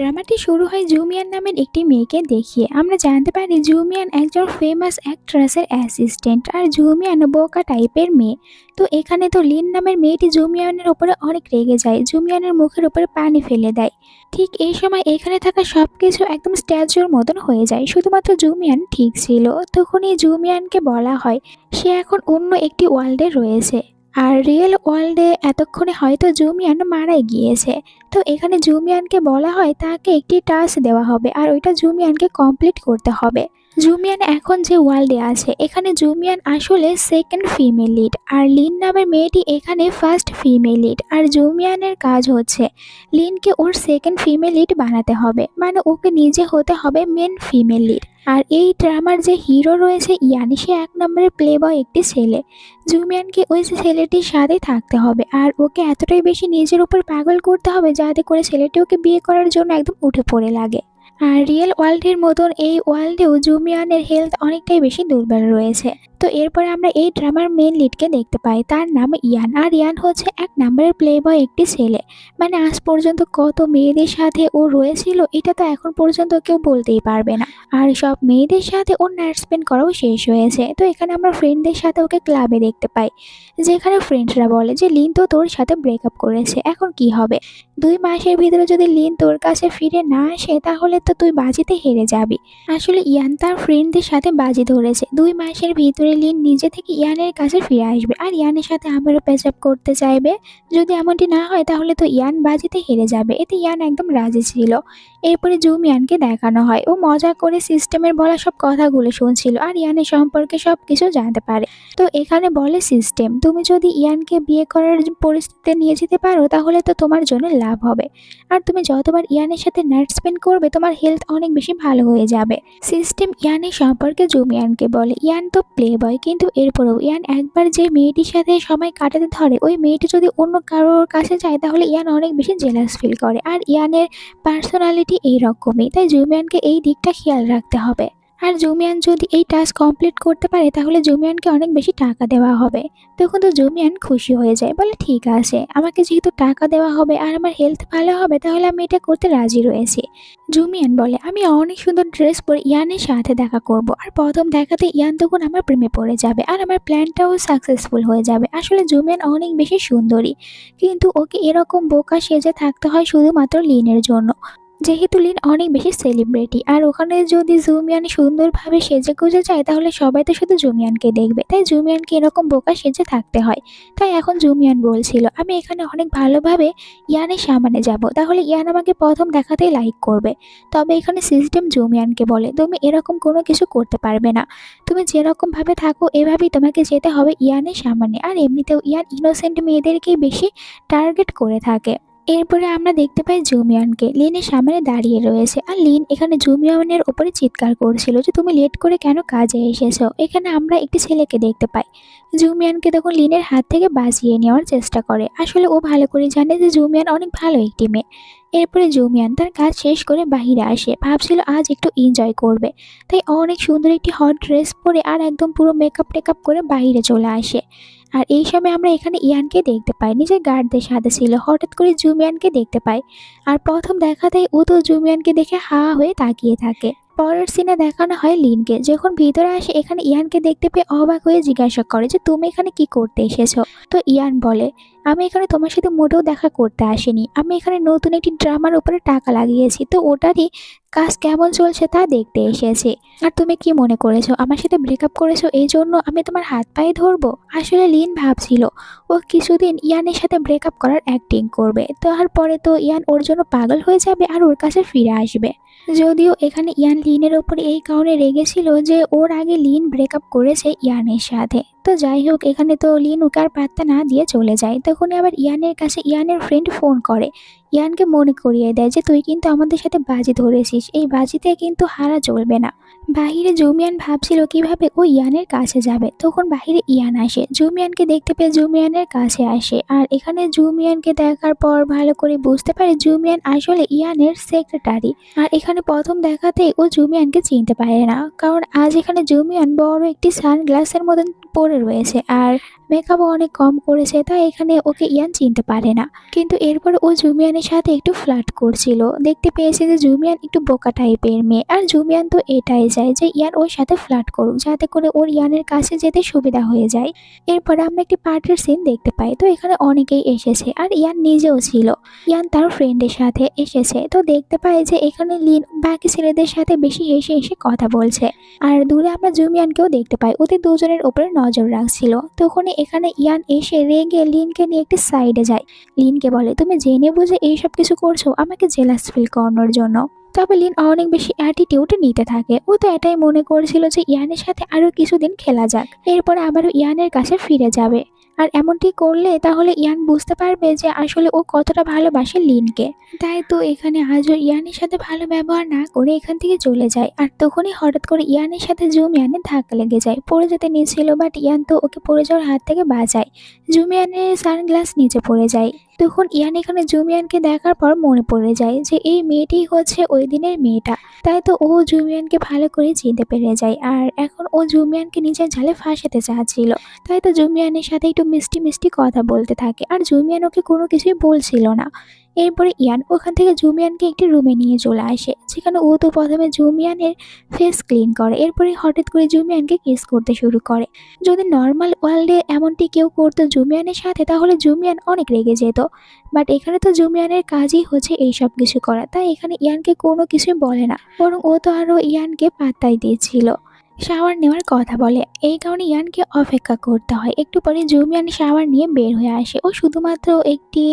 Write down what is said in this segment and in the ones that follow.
ড্রামাটি শুরু হয় জুমিয়ান নামের একটি মেয়েকে দেখিয়ে। আমরা জানতে পারি জুমিয়ান একজন ফেমাস অ্যাক্ট্রেসের অ্যাসিস্ট্যান্ট আর জুমিয়ান বোকা টাইপের মেয়ে। তো এখানে তো লিন নামের মেয়েটি জুমিয়ানের উপরে অনেক রেগে যায়, জুমিয়ানের মুখের উপরে পানি ফেলে দেয়। ঠিক এই সময় এখানে থাকা সবকিছু একদম স্ট্যাচুর মতন হয়ে যায়, শুধুমাত্র জুমিয়ান ঠিক ছিল। তখনই জুমিয়ানকে বলা হয় সে এখন অন্য একটি ওয়ার্ল্ডে রয়েছে, আর রিয়েল ওয়ার্ল্ডে এতক্ষণে হয়তো জুমিয়ান মারাই গিয়েছে। তো এখানে জুমিয়ানকে বলা হয় তাকে একটি টাস্ক দেওয়া হবে আর ওইটা জুমিয়ানকে কমপ্লিট করতে হবে। জুমিয়ান এখন যে ওয়ার্ল্ডে আছে এখানে জুমিয়ান আসলে সেকেন্ড ফিমেল লিড, আর লিন নামের মেয়েটি এখানে ফার্স্ট ফিমেল লিড। আর জুমিয়ানের কাজ হচ্ছে লিনকে ওর সেকেন্ড ফিমেল লিড বানাতে হবে, মানে ওকে নিজে হতে হবে মেন ফিমেল লিড। আর এই ড্রামার যে হিরো রয়েছে ইয়ান, সে 1 নম্বরের প্লে বয় একটি ছেলে। জুমিয়ানকে ওই ছেলেটির সাথেই থাকতে হবে আর ওকে এতটাই বেশি নিজের উপর পাগল করতে হবে যাতে করে ছেলেটি ওকে বিয়ে করার জন্য একদম উঠে পড়ে লাগে। আর রিয়েল ওয়ার্ল্ডের মতন এই ওয়ার্ল্ডেও জুমিয়ানের হেলথ অনেকটাই বেশি দুর্বল রয়েছে। তো এরপরে আমরা এই ড্রামার মেন লিডকে দেখতে পাই, তার নাম ইয়ান। আর ইয়ান হচ্ছে 1 নম্বরের প্লে বয় একটি ছেলে। মানে আজ পর্যন্ত কত মেয়েদের সাথে ও রয়েছিল এটা তো এখন পর্যন্ত কেউ বলতেই পারবে না। আর সব মেয়েদের সাথে ওর নাইট স্পেন্ড করাও শেষ হয়েছে। তো এখানে আমরা ফ্রেন্ডদের সাথে ওকে ক্লাবে দেখতে পাই, যেখানে ফ্রেন্ডসরা বলে যে লিন তো তোর সাথে ব্রেকআপ করেছে, এখন কি হবে? 2 মাসের ভিতরে যদি লিন তোর কাছে ফিরে না আসে তাহলে তো তুই বাজিতে হেরে যাবি। আসলে ইয়ান তার ফ্রেন্ডদের সাথে বাজি ধরেছে 2 মাসের ভিতরে লিন নিজে থেকে ইয়ানের কাছে ফিরে আসবে আর ইয়ানের সাথে আবারও প্যাচআপ করতে চাইবে। যদি এমনটি না হয় তাহলে তো ইয়ান বাজিতে হেরে যাবে। এতে ইয়ান একদম রাজি ছিল। এরপরে জুমিয়ানকে দেখানো হয় ও মজা করে সিস্টেমের বলা সব কথাগুলো শুনছিল আর ইয়ানের সম্পর্কে সব কিছু জানতে পারে। তো এখানে বলে সিস্টেম, তুমি যদি ইয়ানকে বিয়ে করার পরিস্থিতিতে নিয়ে যেতে পারো তাহলে তো তোমার জন্য লাভ হবে। আর তুমি যতবার ইয়ানের সাথে নাইট স্পেন্ড করবে তোমার হেলথ অনেক বেশি ভালো হয়ে যাবে। সিস্টেম ইয়ানের সম্পর্কে জুমিয়ানকে বলে ইয়ান তো প্লে বয়, কিন্তু এরপরেও ইয়ান একবার যে মেয়েটির সাথে সময় কাটাতে ধরে ওই মেয়েটি যদি অন্য কারোর কাছে যায় তাহলে ইয়ান অনেক বেশি জেলাস ফিল করে। আর ইয়ানের পার্সোনালিটি এইরকমই, তাই জুমিয়ানকে এই দিকটা খেয়াল রাখতে হবে। আর জুমিয়ান যদি এই টাস্ক কমপ্লিট করতে পারে তাহলে জুমিয়ানকে অনেক বেশি টাকা দেওয়া হবে। তখন তো জুমিয়ান খুশি হয়ে যায়, বলে ঠিক আছে, আমাকে যেহেতু টাকা দেওয়া হবে আর আমার হেলথ ভালো হবে তাহলে আমি এটা করতে রাজি রয়েছি। জুমিয়ান বলে আমি অনেক সুন্দর ড্রেস পরে ইয়ানের সাথে দেখা করব, আর প্রথম দেখাতে ইয়ান তখন আমার প্রেমে পড়ে যাবে আর আমার প্ল্যানটাও সাকসেসফুল হয়ে যাবে। আসলে জুমিয়ান অনেক বেশি সুন্দরী, কিন্তু ওকে এরকম বোকা সেজে থাকতে হয় শুধুমাত্র লিনের জন্য, যেহেতু লিন অনেক বেশি সেলিব্রিটি। আর ওখানে যদি জুমিয়ান সুন্দরভাবে সেজে গুজে যায় তাহলে সবাই তো শুধু জুমিয়ানকে দেখবে, তাই জুমিয়ানকে এরকম বোকা সেজে থাকতে হয়। তাই এখন জুমিয়ান বলছিল আমি এখানে অনেক ভালোভাবে ইয়ানের সামনে যাব, তাহলে ইয়ান আমাকে প্রথম দেখাতেই লাইক করবে। তবে এখানে সিস্টেম জুমিয়ানকে বলে তুমি এরকম কোনো কিছু করতে পারবে না, তুমি যেরকমভাবে থাকো এভাবেই তোমাকে যেতে হবে ইয়ানের সামনে। আর এমনিতেও ইয়ান ইনোসেন্ট মেয়েদেরকেই বেশি টার্গেট করে থাকে। এরপরে আমরা দেখতে পাই জুমিয়ানকে লিনের সামনে দাঁড়িয়ে রয়েছে, আর লিন এখানে জুমিয়ানের উপরে চিৎকার করছিল যে তুমি লেট করে কেন কাজে এসেছো। এখানে আমরা একটি ছেলেকে দেখতে পাই, জুমিয়ানকে তখন লিনের হাত থেকে বাঁচিয়ে নেওয়ার চেষ্টা করে। আসলে ও ভালো করে জানে যে জুমিয়ান অনেক ভালো একটি মেয়ে। এরপরে জুমিয়ান তার কাজ শেষ করে বাহিরে আসে, ভাবছিল আজ একটু এনজয় করবে, তাই অনেক সুন্দর একটি হট ড্রেস পরে আর একদম পুরো মেকআপ টেকআপ করে বাহিরে চলে আসে। আর এই সময় আমরা এখানে ইয়ানকে দেখতে পাই, নিজের গার্ডদের সাথে ছিল, হঠাৎ করে জুমিয়ানকে দেখতে পাই। আর প্রথম দেখাতেই ও তো জুমিয়ানকে দেখে হা হয়ে তাকিয়ে থাকে। পরের সিনে দেখানো হয় লিনকে, যখন ভিতরে আসে এখানে ইয়ানকে দেখতে পেয়ে অবাক হয়ে জিজ্ঞাসা করে যে তুমি এখানে কি করতে এসেছো। তো ইয়ান বলে আমি এখানে তোমার সাথে মোটেও দেখা করতে আসিনি, আমি এখানে নতুন একটি ড্রামার উপরে টাকা লাগিয়েছি, তো ওটারই কাজ কেমন চলছে তা দেখতে এসেছি। আর তুমি কি মনে করেছো আমার সাথে ব্রেকআপ করেছো এই জন্য আমি তোমার হাত পায়ে ধরবো? আসলে লিন ভাবছিল ও কিছুদিন ইয়ানের সাথে ব্রেকআপ করার অ্যাক্টিং করবে, তারপরে তো ইয়ান ওর জন্য পাগল হয়ে যাবে আর ওর কাছে ফিরে আসবে। যদিও এখানে ইয়ান লিনের ওপর এই কারণে রেগেছিল যে ওর আগে লিন ব্রেকআপ করেছে ইয়ানের সাথে। তো যাই হোক, এখানে তো লিন ওকে আর পাত্তা না দিয়ে চলে যায়। তখনই আবার ইয়ানের কাছে ইয়ানের ফ্রেন্ড ফোন করে, ইয়ানকে মনে করিয়ে দেয় যে তুই কিন্তু আমাদের সাথে বাজি ধরেছিস, এই বাজিতে কিন্তু হারা চলবে না। বাহিরে জুমিয়ান ভাবছিল কিভাবে ও ইয়ানের কাছে যাবে, তখন বাহিরে ইয়ান আসে, জুমিয়ানকে দেখতে পেয়ে জুমিয়ানের কাছে আসে। আর এখানে জুমিয়ানকে দেখার পর ভালো করে বুঝতে পারে জুমিয়ান আসলে ইয়ানের সেক্রেটারি। আর এখানে প্রথম দেখাতেই ও জুমিয়ানকে চিনতে পারে না, কারণ আজ এখানে জুমিয়ান বড় একটি সানগ্লাসের মতন পরে রয়েছে আর মেকআপও অনেক কম করেছে, তাই এখানে ওকে ইয়ান চিনতে পারে না। কিন্তু এরপর ও জুমিয়ানের জুমিয়ানের সাথে একটু ফ্লার্ট করছিল। দেখতে পেয়েছে যে জুমিয়ান একটু বোকা টাইপের মেয়ে, আর জুমিয়ান তো এটাই চায় যে ইয়ান ওর সাথে ফ্লার্ট করুক, যাতে করে ওর ইয়ানের কাছে যেতে সুবিধা হয়ে যায়। এরপরে আমরা একটি পার্টির সিন দেখতে পাই। তো এখানে অনেকেই এসেছে, আর ইয়ান নিজেও ছিল। ইয়ান তার ফ্রেন্ডের সাথে এসেছে। তো দেখতে পাই যে এখানে লিন বাকি ছেলেদের সাথে বেশি হেসে হেসে কথা বলছে। আর দূরে আমরা জুমিয়ানকেও দেখতে পাই, ওদের দুজনের উপরে নজর রাখছিল। তখনই এখানে ইয়ান এসে রেগে লিনকে নিয়ে একটি সাইডে যায়। লিনকে বলে, তুমি জেনে বুঝে এইসব কিছু করছো আমাকে জেলাস ফিল করানোর জন্য। তবে লিন অনেক বেশি অ্যাটিটিউড নিতে থাকে। ও তো এটাই মনে করছিল যে ইয়ানের সাথে আরো কিছুদিন খেলা যাক, এরপর আবারও ইয়ানের কাছে ফিরে যাবে। আর এমনটি করলে তাহলে ইয়ান বুঝতে পারবে যে আসলে ও কতটা ভালোবাসে লিনকে। তাই তো এখানে আজও ইয়ানের সাথে ভালো ব্যবহার না করে এখান থেকে চলে যায়। আর তখনই হঠাৎ করে ইয়ানের সাথে জুমিয়ানের ধাক্কা লেগে যায়। পড়ে যেতে নিয়েছিল, বাট ইয়ান তো ওকে পড়ে যাওয়ার হাত থেকে বাঁচায়। জুমিয়ানের সানগ্লাস নিচে পড়ে যায়। তখন ইয়ান এখানে জুমিয়ানকে দেখার পর মনে পড়ে যায় যে এই মেয়েটি হচ্ছে ওই দিনের মেয়েটা। তাই তো ও জুমিয়ানকে ভালো করে চিনতে পেরে যায়। আর এখন ও জুমিয়ানকে নিজের জালে ফাঁসাতে চাচ্ছিল। তাই তো জুমিয়ানের সাথে একটু মিষ্টি মিষ্টি কথা বলতে থাকে, আর জুমিয়ান ওকে কোনো কিছুই বলছিল না। এরপরে ইয়ান ওখান থেকে জুমিয়ানকে একটি রুমে নিয়ে চলে আসে, যেখানে ও তো প্রথমে জুমিয়ানের ফেস ক্লিন করে। এরপরে হঠাৎ করে জুমিয়ানকে কিস করতে শুরু করে। যদি নর্মাল ওয়ার্ল্ডে এমনটি কেউ করতো জুমিয়ানের সাথে, তাহলে জুমিয়ান অনেক রেগে যেত। বাট এখানে তো জুমিয়ানের কাজই হচ্ছে এইসব কিছু করা, তাই এখানে ইয়ানকে কোনো কিছুই বলে না, বরং ও তো আরও ইয়ানকে পাত্তাই দিয়েছিল। শাওয়ার নেওয়ার কথা বলে, এই কারণে ইয়ানকে অপেক্ষা করতে হয়। একটু পরে জুমিয়ান শাওয়ার নিয়ে বের হয়ে আসে। ও শুধুমাত্র একটি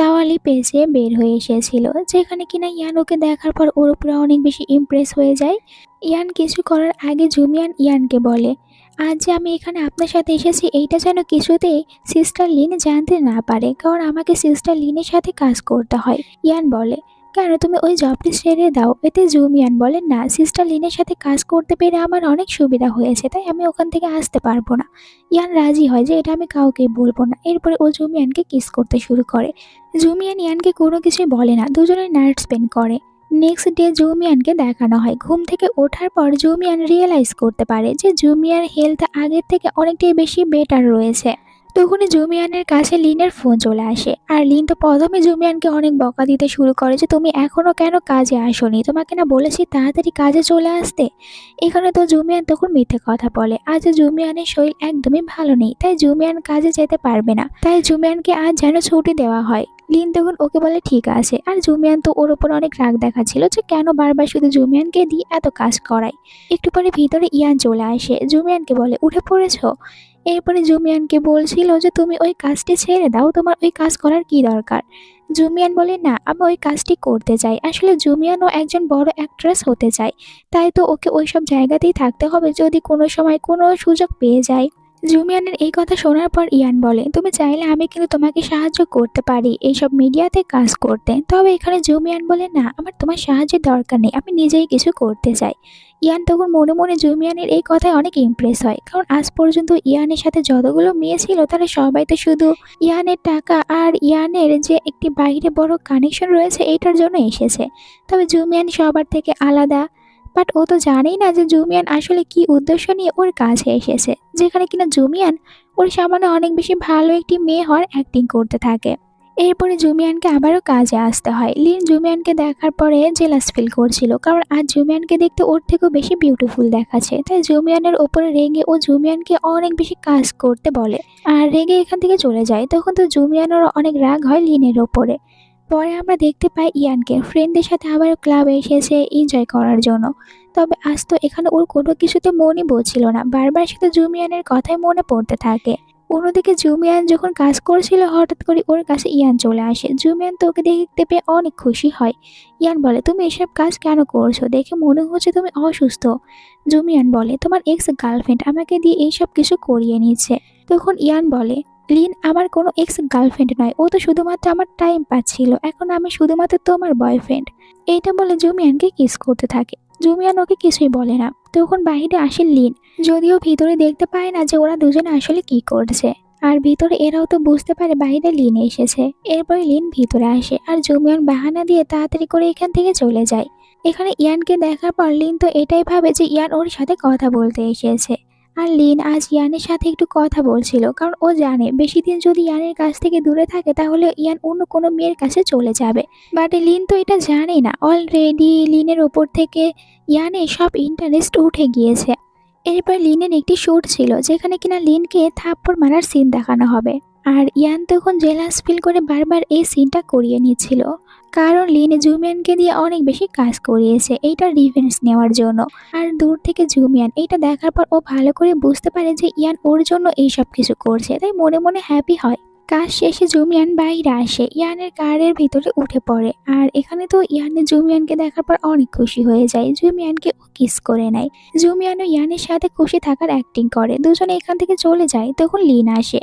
তাওয়ালি পেঁচে বের হয়ে এসেছিল, যেখানে কিনা ইয়ান ওকে দেখার পর ওর উপরে অনেক বেশি ইমপ্রেস হয়ে যায়। ইয়ান কিছু করার আগে জুমিয়ান ইয়ানকে বলে, আজ যে আমি এখানে আপনার সাথে এসেছি এইটা যেন কিছুতেই সিস্টার লিন জানতে না পারে, কারণ আমাকে সিস্টার লিনের সাথে কাজ করতে হয়। ইয়ান বলে, কেন তুমি ওই জবটি ছেড়ে দাও। এতে জুমিয়ান বলে, না, সিস্টার লিনের সাথে কাজ করতে পেরে আমার অনেক সুবিধা হয়েছে, তাই আমি ওখান থেকে আসতে পারবো না। ইয়ান রাজি হয় যে এটা আমি কাউকে বলবো না। এরপরে ও জুমিয়ানকে কিস করতে শুরু করে। জুমিয়ান ইয়ানকে কোনো কিছুই বলে না, দুজনে নাইট স্পেন্ড করে। নেক্সট ডে জুমিয়ানকে দেখানো হয়। ঘুম থেকে ওঠার পর জুমিয়ান রিয়েলাইজ করতে পারে যে জুমিয়ার হেলথ আগের থেকে অনেকটাই বেশি বেটার রয়েছে। তখনই জুমিয়ানের কাছে লিনের ফোন চলে আসে। আর লিন তো প্রথমে জুমিয়ানকে অনেক বকা দিতে শুরু করে যে তুমি এখনো কেন কাজে আসোনি, তোমাকে না বলেছি তাড়াতাড়ি কাজে চলে আসতে। এখানে তো জুমিয়ান তখন মিথ্যে কথা বলে। আজ জুমিয়ানের শরীর একদমই ভালো নেই, তাই জুমিয়ান কাজে যেতে পারবে না। তাই জুমিয়ানকে আজ যেন ছুটি দেওয়া হয়। লিন তখন ওকে বলে ঠিক আছে। আর জুমিয়ান তো ওর ওপর অনেক রাগ দেখাচ্ছিল যে কেন বারবার শুধু জুমিয়ানকে দিয়ে এত কাজ করায়। একটু পরে ভিতরে ইয়ান চলে আসে, জুমিয়ানকে বলে উঠে পড়েছো। এরপরে জুমিয়ানকে বলছিল যে তুমি ওই কাজটি ছেড়ে দাও, তোমার ওই কাজ করার কি দরকার। জুমিয়ান বলে, না, আমি ওই কাজটি করতে চাই। আসলে জুমিয়ানও একজন বড় অ্যাক্ট্রেস হতে চায়, তাই তো ওকে ওইসব জায়গাতেই থাকতে হবে যদি কোনো সময় কোনো সুযোগ পেয়ে যায়। জুমিয়ানের এই কথা শোনার পর ইয়ান বলে, তুমি চাইলে আমি কিন্তু তোমাকে সাহায্য করতে পারি এইসব মিডিয়াতে কাজ করতে। তবে এখানে জুমিয়ান বলে, না, আমার তোমার সাহায্যের দরকার নেই, আমি নিজেই কিছু করতে চাই। ইয়ান তখন মনে মনে জুমিয়ানের এই কথায় অনেক ইমপ্রেস হয়, কারণ আজ পর্যন্ত ইয়ানের সাথে যতগুলো মেয়ে ছিল তারা সবাই তো শুধু ইয়ানের টাকা আর ইয়ানের যে একটি বাইরে বড় কানেকশন রয়েছে এইটার জন্য এসেছে। তবে জুমিয়ান সবার থেকে আলাদা। বাট ও তো জানেই না যে জুমিয়ান আসলে কি উদ্দেশ্য নিয়ে ওর কাছে এসেছে, যেখানে কিনা জুমিয়ান ওর সামনে অনেক বেশি ভালো একটি মেয়ে হওয়ার অ্যাক্টিং করতে থাকে। এরপরে জুমিয়ানকে আবারও কাজে আসতে হয়। লিন জুমিয়ানকে দেখার পরে জেলাস ফিল করছিল, কারণ আজ জুমিয়ানকে দেখতে ওর থেকেও বেশি বিউটিফুল দেখাচ্ছে। তাই জুমিয়ানের ওপরে রেগে ও জুমিয়ানকে অনেক বেশি কাজ করতে বলে, আর রেগে এখান থেকে চলে যায়। তখন তো জুমিয়ানেরও অনেক রাগ হয় লিনের ওপরে। পরে আমরা দেখতে পাই ইয়ানকে ফ্রেন্ডদের সাথে আবার ক্লাবে এসেছে এনজয় করার জন্য। তবে আজ তো এখানে ওর কোনো কিছুতে মনই বলছিল না, বারবার শুধু জুমিয়ানের কথাই মনে পড়তে থাকে। অন্যদিকে জুমিয়ান যখন কাজ করছিল হঠাৎ করে ওর কাছে ইয়ান চলে আসে। জুমিয়ান তো ওকে দেখতে পেয়ে অনেক খুশি হয়। ইয়ান বলে, তুমি এসব কাজ কেন করছো, দেখে মনে হচ্ছে তুমি অসুস্থ। জুমিয়ান বলে, তোমার এক্স গার্লফ্রেন্ড আমাকে দিয়ে এইসব কিছু করিয়ে নিচ্ছে। তখন ইয়ান বলে, লিন আমার কোনো এক্স গার্লফ্রেন্ড নয়, ও তো শুধুমাত্র আমার টাইম পাচ্ছিল, এখন আমি শুধুমাত্র তোমার বয়ফ্রেন্ড। এইটা বলে জুমিয়ানকে কিস করতে থাকে। জুমিয়ান ওকে কিছুই বলে না। তখন বাইরে আসে লিন, যদিও ভিতরে দেখতে পায় না যে ওরা দুজনে আসলে কি করছে। আর ভিতরে এরাও তো বুঝতে পারে বাইরে লিন এসেছে। এরপরে লিন ভিতরে আসে, আর জুমিয়ান বাহানা দিয়ে তাড়াতাড়ি করে এখান থেকে চলে যায়। এখানে ইয়ানকে দেখার পর লিন তো এটাই ভাবে যে ইয়ান ওর সাথে কথা বলতে এসেছে। আর লিন আজ ইয়ানের সাথে একটু কথা বলছিল, কারণ ও জানে বেশি দিন যদি ইয়ানের কাছ থেকে দূরে থাকে তাহলে ইয়ান অন্য কোনো মেয়ের কাছে চলে যাবে। বাট লিন তো এটা জানে না, অলরেডি লিনের ওপর থেকে ইয়ানের সব ইন্টারেস্ট উঠে গিয়েছে। এরপর লিনের একটি শুট ছিল যেখানে কিনা লিনকে থাপ্পড় মারার সিন দেখানো হবে। আর ইয়ান তখন জেলাস ফিল করে বারবার এই সিনটা করিয়ে নিচ্ছিল, কারণ লিন জুমিয়ানকে দিয়ে অনেক বেশি কাজ করিয়েছে এইটা রিভেঞ্জ নেওয়ার জন্য। আর দূর থেকে জুমিয়ান এইটা দেখার পর ও ভালো করে বুঝতে পারে যে ইয়ান ওর জন্য এইসব কিছু করছে, তাই মনে মনে হ্যাপি হয়। কাজ শেষে জুমিয়ান বাইরে আসে, ইয়ানের কারের ভিতরে উঠে পড়ে। আর এখানে তো ইয়ানের জুমিয়ানকে দেখার পর অনেক খুশি হয়ে যায়, জুমিয়ানকে ও কিস করে নেয়। জুমিয়ানও ইয়ানের সাথে খুশি থাকার অ্যাক্টিং করে, দুজনে এখান থেকে চলে যায়। তখন লিন আসে,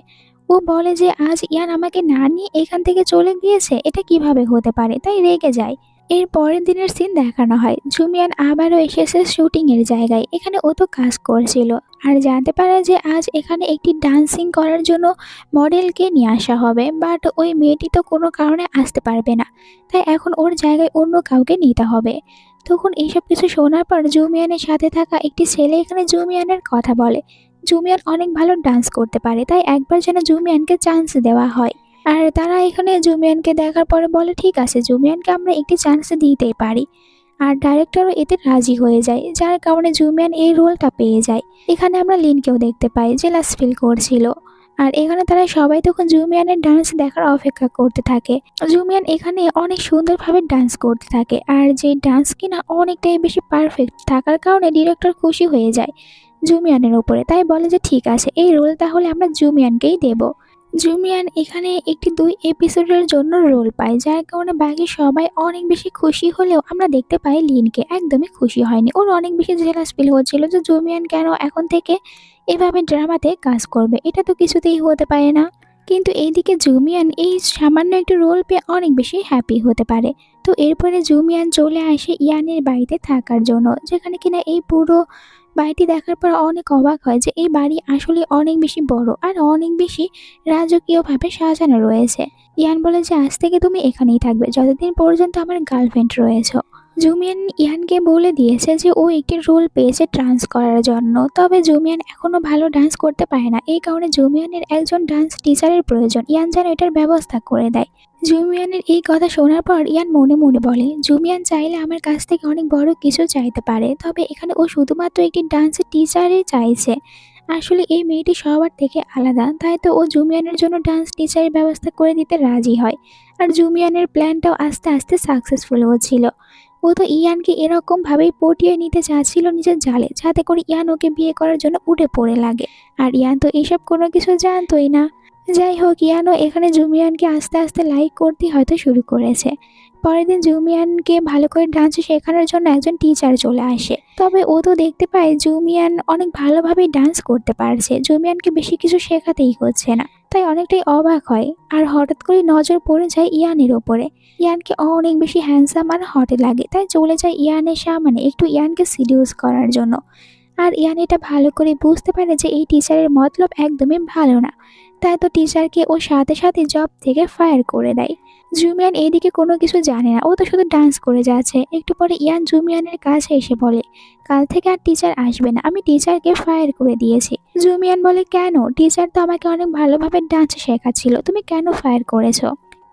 ও বলে যে আজ ইয়ান আমাকে না নিয়ে এখান থেকে চলে গিয়েছে, এটা কিভাবে হতে পারে, তাই রেগে যায়। এর পরের দিনের সিন দেখানো হয়, জুমিয়ান আবারও এসেছে শুটিং এর জায়গায়। এখানে ও তো কাজ করছিল আর জানতে পারে যে আজ এখানে একটি ডান্সিং করার জন্য মডেলকে নিয়ে আসা হবে, বাট ওই মেয়েটি তো কোনো কারণে আসতে পারবে না, তাই এখন ওর জায়গায় অন্য কাউকে নিতে হবে। তখন এইসব কিছু শোনার পর জুমিয়ানের সাথে থাকা একটি ছেলে এখানে জুমিয়ানের কথা বলে। জুমিয়ান অনেক ভালো ডান্স করতে পারে, তাই একবার যেন জুমিয়ানকে চান্স দেওয়া হয়। আর তারা এখানে জুমিয়ানকে দেখার পরে বলে ঠিক আছে, জুমিয়ানকে আমরা একটি চান্স দিতেই পারি। আর ডাইরেক্টরও এতে রাজি হয়ে যায়, যার কারণে জুমিয়ান এই রোলটা পেয়ে যায়। এখানে আমরা লিনকেও দেখতে পাই, জেলাস ফিল করছিল। আর এখানে তারা সবাই তখন জুমিয়ানের ডান্স দেখার অপেক্ষা করতে থাকে। জুমিয়ান এখানে অনেক সুন্দরভাবে ডান্স করতে থাকে, আর যে ডান্স কিনা অনেকটাই বেশি পারফেক্ট থাকার কারণে ডিরেক্টর খুশি হয়ে যায় জুমিয়ানের উপরে, তাই বলে যে ঠিক আছে, এই রোল তাহলে আমরা জুমিয়ানকেই দেব। জুমিয়ান এখানে একটি 2 এপিসোডের জন্য রোল পায়, যার কারণে বাকি সবাই অনেক বেশি খুশি হলেও আমরা দেখতে পাই লিনকে একদমই খুশি হয়নি। ওর অনেক বেশি জেলাস ফিল হচ্ছিল যে জুমিয়ান কেন এখন থেকে এভাবে ড্রামাতে কাজ করবে, এটা তো কিছুতেই হতে পারে না। কিন্তু এইদিকে জুমিয়ান এই সামান্য একটু রোল পেয়ে অনেক বেশি হ্যাপি হতে পারে। তো এরপরে জুমিয়ান চলে আসে ইয়ানের বাড়িতে থাকার জন্য, যেখানে কিনা এই পুরো বাড়িটি দেখার পর অনেক অবাক হয় যে এই বাড়ি আসলে অনেক বেশি বড় আর অনেক বেশি রাজকীয়ভাবে সাজানো রয়েছে। ইয়ান বলে যে আজ থেকে তুমি এখানেই থাকবে যতদিন পর্যন্ত আমার গার্লফ্রেন্ড রয়েছে। জুমিয়ান ইয়ানকে বলে দিয়েছে যে ও একটি রোল পেয়েছে ডান্স করার জন্য, তবে জুমিয়ান এখনো ভালো ডান্স করতে পারে না, এই কারণে জুমিয়ানের একজন ডান্স টিচারের প্রয়োজন। ইয়ান যেন এটার ব্যবস্থা করে দেয়। জুমিয়ানের এই কথা শোনার পর ইয়ান মনে মনে বলে জুমিয়ান চাইলে আমার কাছ থেকে অনেক বড় কিছু চাইতে পারে, তবে এখানে ও শুধুমাত্র একটি ডান্স টিচারই চাইছে। আসলে এই মেয়েটি সবার থেকে আলাদা, তাই তো ও জুমিয়ানের জন্য ডান্স টিচারের ব্যবস্থা করে দিতে রাজি হয়। আর জুমিয়ানের প্ল্যানটাও আস্তে আস্তে সাকসেসফুল হচ্ছিল। ও তো ইয়ানকে এরকম ভাবেই পটিয়ে নিতে চাচ্ছিল নিজের জালে, যাতে করে ইয়ান ওকে বিয়ে করার জন্য উঠে পড়ে লাগে। আর ইয়ান তো এসব কোনো কিছু জানতোই না। যাই হোক, ইয়ানও এখানে জুমিয়ানকে আস্তে আস্তে লাইক করতে হয়তো শুরু করেছে। পরের দিন জুমিয়ানকে ভালো করে ডান্স শেখানোর জন্য একজন টিচার চলে আসে, তবে ও তো দেখতে পায় জুমিয়ান অনেক ভালোভাবে ডান্স করতে পারছে, জুমিয়ানকে বেশি কিছু শেখাতেই হচ্ছে না, তাই অনেকটাই অবাক হয়। আর হঠাৎ করে নজর পড়ে যায় ইয়ানের ওপরে। ইয়ানকে অনেক বেশি হ্যান্ডসাম আর হট লাগে, তাই চলে যায় ইয়ানের সামনে একটু ইয়ানকে সিডিউস করার জন্য। আর ইয়ান এটা ভালো করে বুঝতে পারে যে এই টিচারের মতলব একদমই ভালো না, তাই তো টিচারকে ও সাথে সাথে জব থেকে ফায়ার করে দেয়। জুমিয়ান এদিকে কোনো কিছু জানে না, ও তো শুধু ডান্স করে যাচ্ছে। একটু পরে ইয়ান জুমিয়ানের কাছে এসে বলে কাল থেকে আর টিচার আসবে না, আমি টিচারকে ফায়ার করে দিয়েছি। জুমিয়ান বলে কেন, টিচার তো আমাকে অনেক ভালোভাবে ডান্স শেখাচ্ছিল, তুমি কেন ফায়ার করেছো?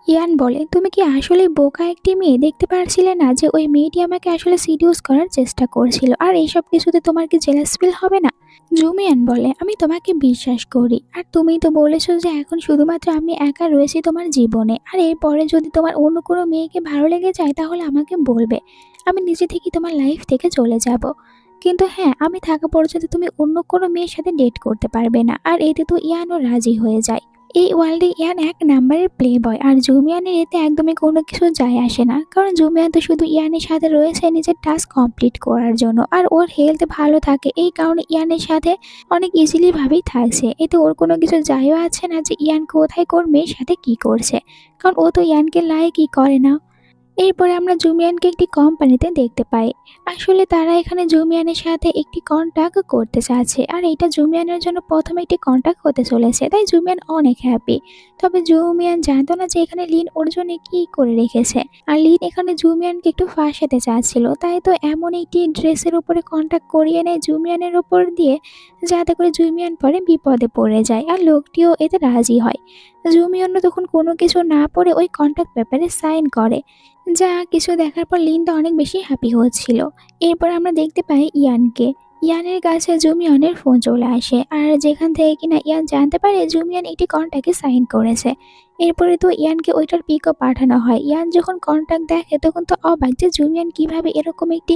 ইয়ান বলে তুমি কি আসলে বোকা একটি মেয়ে, দেখতে পারছিলে না যে ওই মেয়েটি আমাকে আসলে সিডিউস করার চেষ্টা করছিল, আর এইসব কিছুতে তোমার কি জেলাস ফিল হবে না? জুমিয়ান বলে আমি তোমাকে বিশ্বাস করি, আর তুমি তো বলেছো যে এখন শুধুমাত্র আমি একা রয়েছি তোমার জীবনে, আর এরপরে যদি তোমার অন্য কোনো মেয়েকে ভালো লেগে যায় তাহলে আমাকে বলবে, আমি নিজে থেকেই তোমার লাইফ থেকে চলে যাব। কিন্তু হ্যাঁ, আমি থাকা পর্যন্ত তুমি অন্য কোনো মেয়ের সাথে ডেট করতে পারবে না। আর এতে তো ইয়ানও রাজি হয়ে যায়। এই ওয়ার্ল্ডে ইয়ান এক নাম্বারের প্লে বয়, আর জুমিয়ানের এতে একদমই কোনো কিছু যায় আসে না, কারণ জুমিয়ান তো শুধু ইয়ানের সাথে রয়েছে নিজের টাস্ক কমপ্লিট করার জন্য, আর ওর হেলথ ভালো থাকে, এই কারণে ইয়ানের সাথে অনেক ইজিলি ভাবেই থাকছে। এতে ওর কোনো কিছু যায়ও আছে না যে ইয়ান কোথায় কোন মেয়ের সাথে কি করছে, কারণ ও তো ইয়ানকে লাইকই করে না। এরপরে আমরা জুমিয়ানকে একটি কোম্পানিতে দেখতে পাই। আসলে তারা এখানে জুমিয়ানের সাথে একটি কন্ট্যাক্ট করতে চাচ্ছে, আর এটা জুমিয়ানের জন্য প্রথম একটি কন্ট্যাক্ট হতে চলেছে, তাই জুমিয়ান অনেক হ্যাপি। তবে জুমিয়ান জানতো না যে এখানে লিন ওর জন্য কি করে রেখেছে। আর লিন এখানে জুমিয়ানকে একটু ফাঁসাতে চাচ্ছিল, তাই তো এমন একটি ড্রেসের উপরে কন্ট্যাক্ট করিয়ে নেয় জুমিয়ানের উপর দিয়ে, যাতে করে জুমিয়ান পরে বিপদে পড়ে যায়, আর লোকটিও এতে রাজি হয়। জুমিয়ানও তখন কোনো কিছু না পড়ে ওই কন্ট্যাক্ট পেপারে সাইন করে, যা কিছু দেখার পর লিনটা অনেক বেশি হ্যাপি হচ্ছিল। এরপর আমরা দেখতে পাই ইয়ানকে। ইয়ানের কাছে জুমিয়ানের ফোন চলে আসে, আর যেখান থেকে কিনা ইয়ান জানতে পারে জুমিয়ান একটি কন্ট্যাক্টে সাইন করেছে। এরপরে তো ইয়ানকে ওইটার পিকও পাঠানো হয়। ইয়ান যখন কন্ট্যাক্ট দেখে তখন তো অবাক যে জুমিয়ান কিভাবে এরকম একটি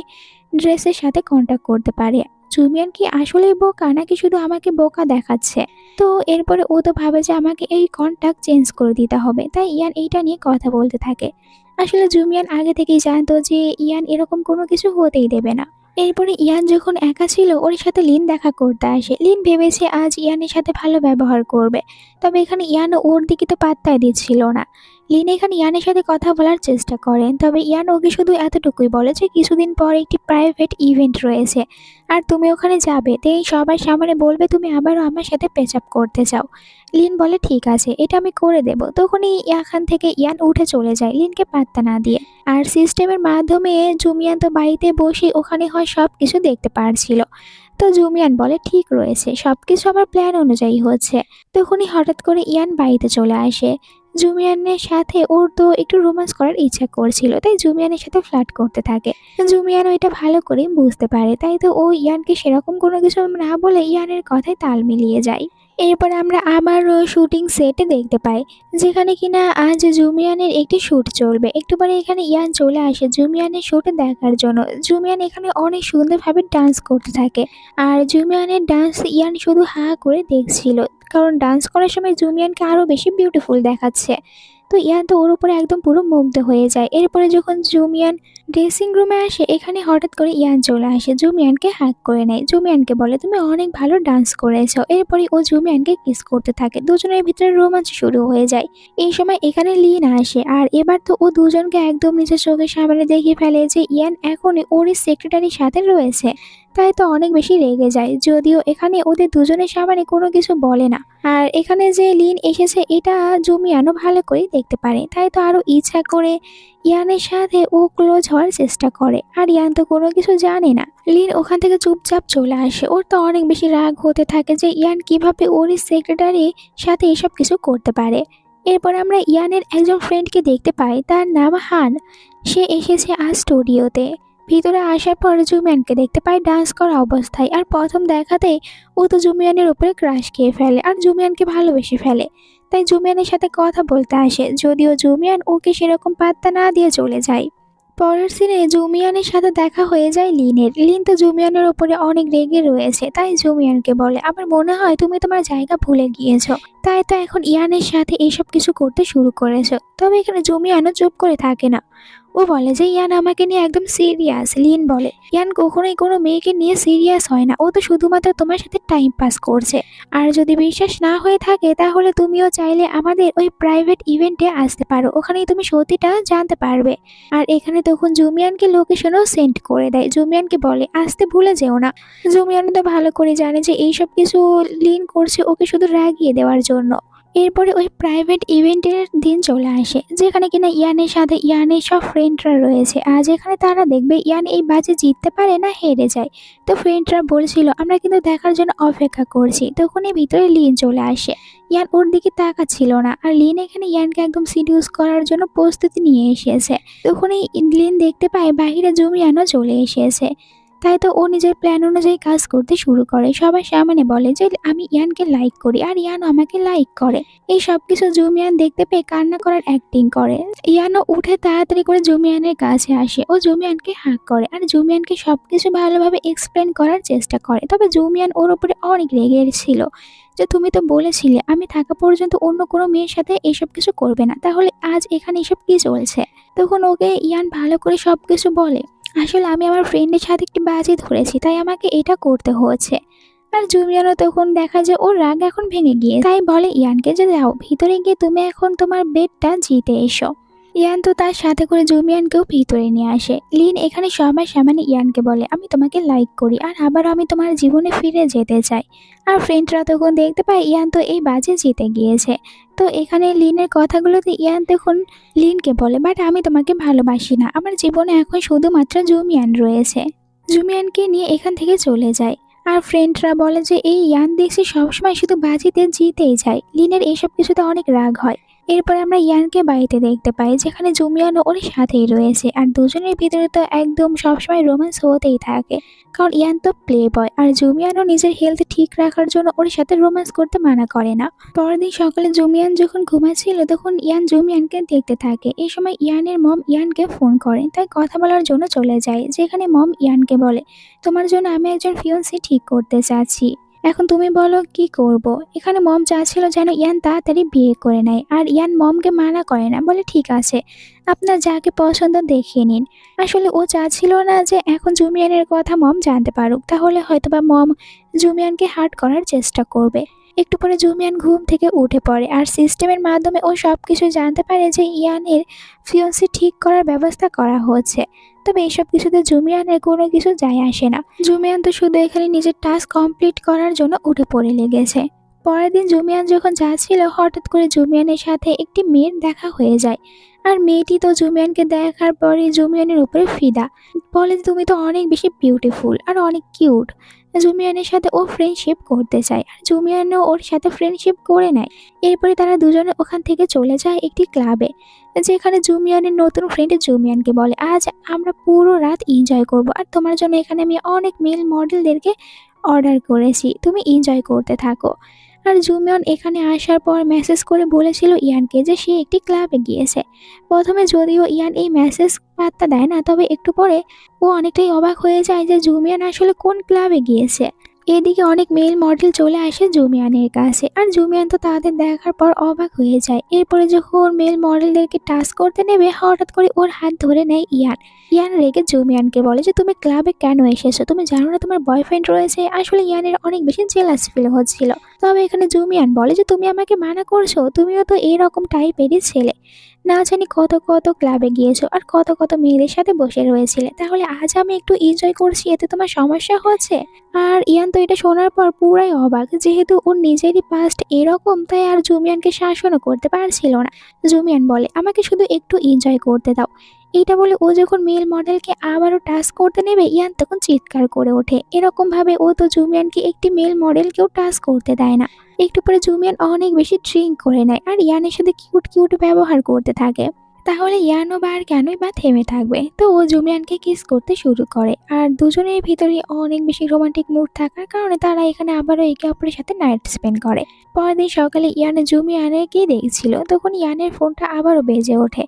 ড্রেসের সাথে কন্ট্যাক্ট করতে পারে। জুমিয়ান কি আসলেই বোকা, নাকি শুধু আমাকে বোকা দেখাচ্ছে? তো এরপরে ও তো ভাবে যে আমাকে এই কন্ট্যাক্ট চেঞ্জ করে দিতে হবে, তাই ইয়ান এইটা নিয়ে কথা বলতে থাকে। আসলে জুমিয়ান আগে থেকেই জানতো যে ইয়ান এরকম কোনো কিছু হতেই দেবে না। এরপরে ইয়ান যখন একা ছিল ওর সাথে লিন দেখা করতে আসে। লিন ভেবেছে আজ ইয়ানের সাথে ভালো ব্যবহার করবে, তবে এখানে ইয়ান ওর দিকে তো পাত্তাই দিচ্ছিল না। লিন এখানে ইয়ানের সাথে কথা বলার চেষ্টা করেন, তবে ইয়ান ওকে শুধু এতটুকুই বলে যে কিছুদিন পর একটি প্রাইভেট ইভেন্ট রয়েছে, আর তুমি ওখানে যাবে, তাই সবার সামনে বলবে তুমি আবারও আমার সাথে পেচআপ করতে চাও। লিন বলে ঠিক আছে, এটা আমি করে দেব। তখনই এখান থেকে ইয়ান উঠে চলে যায় লিনকে পাত্তা না দিয়ে। আর সিস্টেমের মাধ্যমে জুমিয়ান তো বাড়িতে বসে ওখানে হয় সব কিছু দেখতে পারছিল। তো জুমিয়ান বলে ঠিক রয়েছে, সব কিছু আমার প্ল্যান অনুযায়ী হচ্ছে। তখনই হঠাৎ করে ইয়ান বাড়িতে চলে আসে। জুমিয়ানের সাথে ওর তো একটু রোম্যান্স করার ইচ্ছা করছিল, তাই জুমিয়ানের সাথে ফ্লার্ট করতে থাকে। জুমিয়ানও এটা ভালো করে বুঝতে পারে, তাই তো ও ইয়ানকে সেরকম কোনো কিছু না বলে ইয়ানের কথায় তাল মিলিয়ে যায়। এরপর আমরা আবারও শুটিং সেটে দেখতে পাই, যেখানে কিনা আজ জুমিয়ানের একটি শ্যুট চলবে। একটু পরে এখানে ইয়ান চলে আসে জুমিয়ানের শ্যুটে দেখার জন্য। জুমিয়ান এখানে অনেক সুন্দরভাবে ডান্স করতে থাকে, আর জুমিয়ানের ডান্স ইয়ান শুধু হা করে দেখছিল, কারণ ডান্স করার সময় জুমিয়ানকে আরও বেশি বিউটিফুল দেখাচ্ছে। তো ইয়ান তো ওর উপরে একদম পুরো মুগ্ধ হয়ে যায়। এরপরে যখন জুমিয়ান ড্রেসিং রুমে আসে, এখানে হঠাৎ করে ইয়ান চলে আসে, জুমিয়ানকে হ্যাক করে নেয়। জুমিয়ানকে বলে তুমি অনেক ভালো ডান্স করেছো। এরপরে ও জুমিয়ানকে কিস করতে থাকে, দুজনের ভিতরে রোমাঞ্চ শুরু হয়ে যায়। এই সময় এখানে লিন আসে, আর এবার তো ও দুজনকে একদম নিজের চোখের সামনে দেখে ফেলে যে ইয়ান এখনই ওর সেক্রেটারির সাথে রয়েছে। তাই তো অনেক বেশি রেগে যায়, যদিও এখানে ওদের দুজনের সামনে কোনো কিছু বলে না। আর এখানে যে লিন এসেছে এটা জুমিয়ানও ভালো করে দেখতে পারে, তাই তো আরো ইচ্ছা করে ইয়ানের সাথে ও ক্লোজ হওয়ার চেষ্টা করে। আর ইয়ান তো কোনো কিছু জানে না। লিন ওখান থেকে চুপচাপ চলে আসে। ওর তো অনেক বেশি রাগ হতে থাকে যে ইয়ান কিভাবে ওর সেক্রেটারির সাথে এসব কিছু করতে পারে। এরপর আমরা ইয়ানের একজন ফ্রেন্ডকে দেখতে পাই, তার নাম হান। সে এসেছে আজ স্টুডিওতে। ভিতরে আসার পর জুমিয়ানকে দেখতে পাই ডান্স করা অবস্থায়, আর প্রথম দেখাতেই ও তো জুমিয়ানের উপরে ক্রাশ খেয়ে ফেলে আর জুমিয়ানকে ভালোবেসে ফেলে। তাই জুমিয়ানের সাথে কথা বলতে আসে, যদিও জুমিয়ান ওকে সেরকম পাত্তা না দিয়ে চলে যায়। পরের সিনে জুমিয়ানের সাথে দেখা হয়ে যায় লিনের। লিন তো জুমিয়ানের উপরে অনেক রেগে রয়েছে, তাই জুমিয়ানকে বলে আমার মনে হয় তুমি তোমার জায়গা ভুলে গিয়েছো, তাই তো এখন ইয়ানের সাথে এইসব কিছু করতে শুরু করেছো। তবে এখানে জুমিয়ানও চুপ করে থাকে না। ও বলে যে ইয়ান আমাকে নিয়ে একদম সিরিয়াস। লিন বলে ইয়ান কখনোই কোনো মেয়েকে নিয়ে সিরিয়াস হয় না, ও তো শুধুমাত্র তোমার সাথে টাইম পাস করছে। আর যদি বিশ্বাস না হয়ে থাকে তাহলে তুমিও চাইলে আমাদের ওই প্রাইভেট ইভেন্টে আসতে পারো, ওখানেই তুমি সত্যিটা জানতে পারবে। আর এখানে তখন জুমিয়ানকে লোকেশনও সেন্ড করে দেয়। জুমিয়ানকে বলে আসতে ভুলে যেও না। জুমিয়ান তো ভালো করে জানে যে এইসব কিছু লিন করছে ওকে শুধু রাগিয়ে দেওয়ার জন্য। এরপরে ওই প্রাইভেট ইভেন্টের দিন চলে আসে, যেখানে কিনা ইয়ানের সাথে ইয়ানের সব ফ্রেন্ডরা রয়েছে। আজ এখানে তারা দেখবে ইয়ান এই বাজে জিততে পারে না হেরে যায়। তো ফ্রেন্ডরা বলছিল আমরা কিন্তু দেখার জন্য অপেক্ষা করছি। তখনই ভিতরে লিন চলে আসে। ইয়ান ওর দিকে তাকাচ্ছিল না, আর লিন এখানে ইয়ানকে একদম সিডিউস করার জন্য প্রস্তুতি নিয়ে এসেছে। তখনই লিন দেখতে পায় বাহিরে জুমিয়ানও চলে এসেছে। তাই তো ও নিজের প্ল্যান অনুযায়ী কাজ করতে শুরু করে। সবার সামনে বলে যে আমি ইয়ানকে লাইক করি, আর ইয়ান আমাকে লাইক করে। এই সব কিছু জুমিয়ান দেখতে পেয়ে কান্না করার অ্যাক্টিং করে। ইয়ানও উঠে তাড়াতাড়ি করে জুমিয়ানের কাছে আসে। ও জুমিয়ানকে হাঁক করে, আর জুমিয়ানকে সবকিছু ভালোভাবে এক্সপ্লেন করার চেষ্টা করে। তবে জুমিয়ান ওর উপরে অনেক রেগে ছিল যে তুমি তো বলেছিলে আমি থাকা পর্যন্ত অন্য কোনো মেয়ের সাথে এসব কিছু করবে না, তাহলে আজ এখানে এসব কি চলছে? তখন ওকে ইয়ান ভালো করে সবকিছু বলে আসলে আমি আমার ফ্রেন্ডের সাথে একটি বাজি ধরেছি, তাই আমাকে এটা করতে হচ্ছে। আর জুমিয়ানও তখন দেখা যায় ওর রাগ এখন ভেঙে গিয়ে, তাই বলে ইয়ানকে যে যাও ভিতরে গিয়ে তুমি এখন তোমার বেডটা জিতে এসো। ইয়ান তো তার সাথে করে জুমিয়ানকেও ভিতরে নিয়ে আসে। লিন এখানে সবার সামনে ইয়ানকে বলে, আমি তোমাকে লাইক করি আর আবারও আমি তোমার জীবনে ফিরে যেতে চাই। আর ফ্রেন্ডরা তখন দেখতে পায় ইয়ান তো এই বাজে জিতে গিয়েছে। তো এখানে লিনের কথাগুলোতে ইয়ান তখন লিনকে বলে, বাট আমি তোমাকে ভালোবাসি না, আমার জীবনে এখন শুধুমাত্র জুমিয়ান রয়েছে। জুমিয়ানকে নিয়ে এখান থেকে চলে যায়। আর ফ্রেন্ডরা বলে যে এই ইয়ান দেখছি সবসময় শুধু বাজিতে জিতেই যায়। লিনের এইসব কিছুতে অনেক রাগ হয়। এরপর আমরা ইয়ানকে বাড়িতে দেখতে পাই, যেখানে জুমিয়ানও ওর সাথেই রয়েছে। আর দুজনের ভিতরে তো একদম সবসময় রোম্যান্স হতেই থাকে, কারণ ইয়ান তো প্লে বয় আর জুমিয়ানও নিজের হেলথ ঠিক রাখার জন্য ওর সাথে রোম্যান্স করতে মানা করে না। পরের দিন সকালে জুমিয়ান যখন ঘুমাচ্ছিল তখন ইয়ান জুমিয়ানকে দেখতে থাকে। এই সময় ইয়ানের মম ইয়ানকে ফোন করে, তাই কথা বলার জন্য চলে যায়। যেখানে মম ইয়ানকে বলে, তোমার জন্য আমি একজন ফিয়ন্সি ঠিক করতে চাচ্ছি, এখন তুমি বলো কি করব। এখানে মম চাচ্ছিল যেন ইয়ান তাড়াতাড়ি বিয়ে করে নেয়, আর ইয়ান মমকে মানা করে না, বলে ঠিক আছে আপনার যাকে পছন্দ দেখিয়ে নিন। আসলে ও চাচ্ছিল না যে এখন জুমিয়ানের কথা মম জানতে পারুক, তাহলে হয়তোবা মম জুমিয়ানকে হার্ট করার চেষ্টা করবে। একটু পরে জুমিয়ান ঘুম থেকে উঠে পড়ে আর সিস্টেমের মাধ্যমে ও সব কিছু জানতে পারে যে ইয়ানের ফিয়ন্সি ঠিক করার ব্যবস্থা করা হচ্ছে। তবে এইসব কিছুতে জুমিয়ানের কোনো কিছু যায় আসে না। জুমিয়ান তো শুধু এখানে নিজের টাস্ক কমপ্লিট করার জন্য উঠে পড়ে লেগেছে। পরের দিন জুমিয়ান যখন যাচ্ছিল, হঠাৎ করে জুমিয়ানের সাথে একটি মেয়ের দেখা হয়ে যায়। আর মেয়েটি তো জুমিয়ানকে দেখার পরে জুমিয়ানের উপরে ফিদা, বলে তুমি তো অনেক বেশি বিউটিফুল আর অনেক কিউট। জুমিয়ানের সাথে ও ফ্রেন্ডশিপ করতে চায় আর জুমিয়ানও ওর সাথে ফ্রেন্ডশিপ করে নেয়। এরপরে তারা দুজনে ওখান থেকে চলে যায় একটি ক্লাবে, যেখানে জুমিয়ানের নতুন ফ্রেন্ড জুমিয়ানকে বলে, আজ আমরা পুরো রাত এনজয় করব আর তোমার জন্য এখানে আমি অনেক মেল মডেলদেরকে অর্ডার করেছি, তুমি এনজয় করতে থাকো। আর জুমিয়ান এখানে আসার পর মেসেজ করে বলেছিল ইয়ানকে যে সে একটি ক্লাবে গিয়েছে। প্রথমে যদিও ইয়ান এই মেসেজ পাত্তা দেয় না, তবে একটু পরে ও অনেকটাই অবাক হয়ে যায় যে জুমিয়ান আসলে কোন ক্লাবে গিয়েছে। এদিকে অনেক মেল মডেল চলে আসে জুমিয়ানের কাছে, আর জুমিয়ান তো তাদের দেখার পর অবাক হয়ে যায়। এরপরে যখন মেল মডেলদেরকে টাচ করতে নেবে, হঠাৎ করে ওর হাত ধরে নেয় ইয়ান। ইয়ান রেগে জুমিয়ানকে বলে যে তুমি ক্লাবে কেন এসেছো, তুমি জানো না তোমার বয়ফ্রেন্ড রয়েছে। আসলে ইয়ানের অনেক বেশি জেলাস ফিল হচ্ছিল। তবে এখানে জুমিয়ান বলে যে তুমি আমাকে মানা করছো, তুমিও তো এইরকম টাইপেরই ছেলে, না জানি কত কত ক্লাবে গিয়েছো আর কত কত মেয়েদের সাথে বসে রয়েছিলে, তাহলে আজ আমি একটু এনজয় করছি, এতে তোমার সমস্যা হচ্ছে। আর ইয়ান তো এটা শোনার পর পুরাই অবাক, যেহেতু ওর নিজেরই পাস্ট এরকম, তাই আর জুমিয়ানকে শাসনও করতে পারছিল না। জুমিয়ান বলে আমাকে শুধু একটু এনজয় করতে দাও। এইটা বলে ও যখন মেল মডেলকে আবারও টাচ করতে নেবে, ইয়ান তখন চিৎকার করে ওঠে। এরকম ভাবে ও তো জুমিয়ানকে একটি মেল মডেলকেও টাচ করতে দেয় না। একটু পরে জুমিয়ান অনেক বেশি ড্রিঙ্ক করে নেয় আর ইয়ানের সাথে কিউট কিউট ব্যবহার করতে থাকে। তাহলে ইয়ানও বা আর কেনই বা থেমে থাকবে, তো ও জুমিয়ানকে কিস করতে শুরু করে। আর দুজনের ভিতরে অনেক বেশি রোমান্টিক মুড থাকার কারণে তারা এখানে আবারও একে অপরের সাথে নাইট স্পেন্ড করে। পরের দিন সকালে ইয়ান জুমিয়ানকে দেখছিল, তখন ইয়ানের ফোনটা আবারও বেজে ওঠে।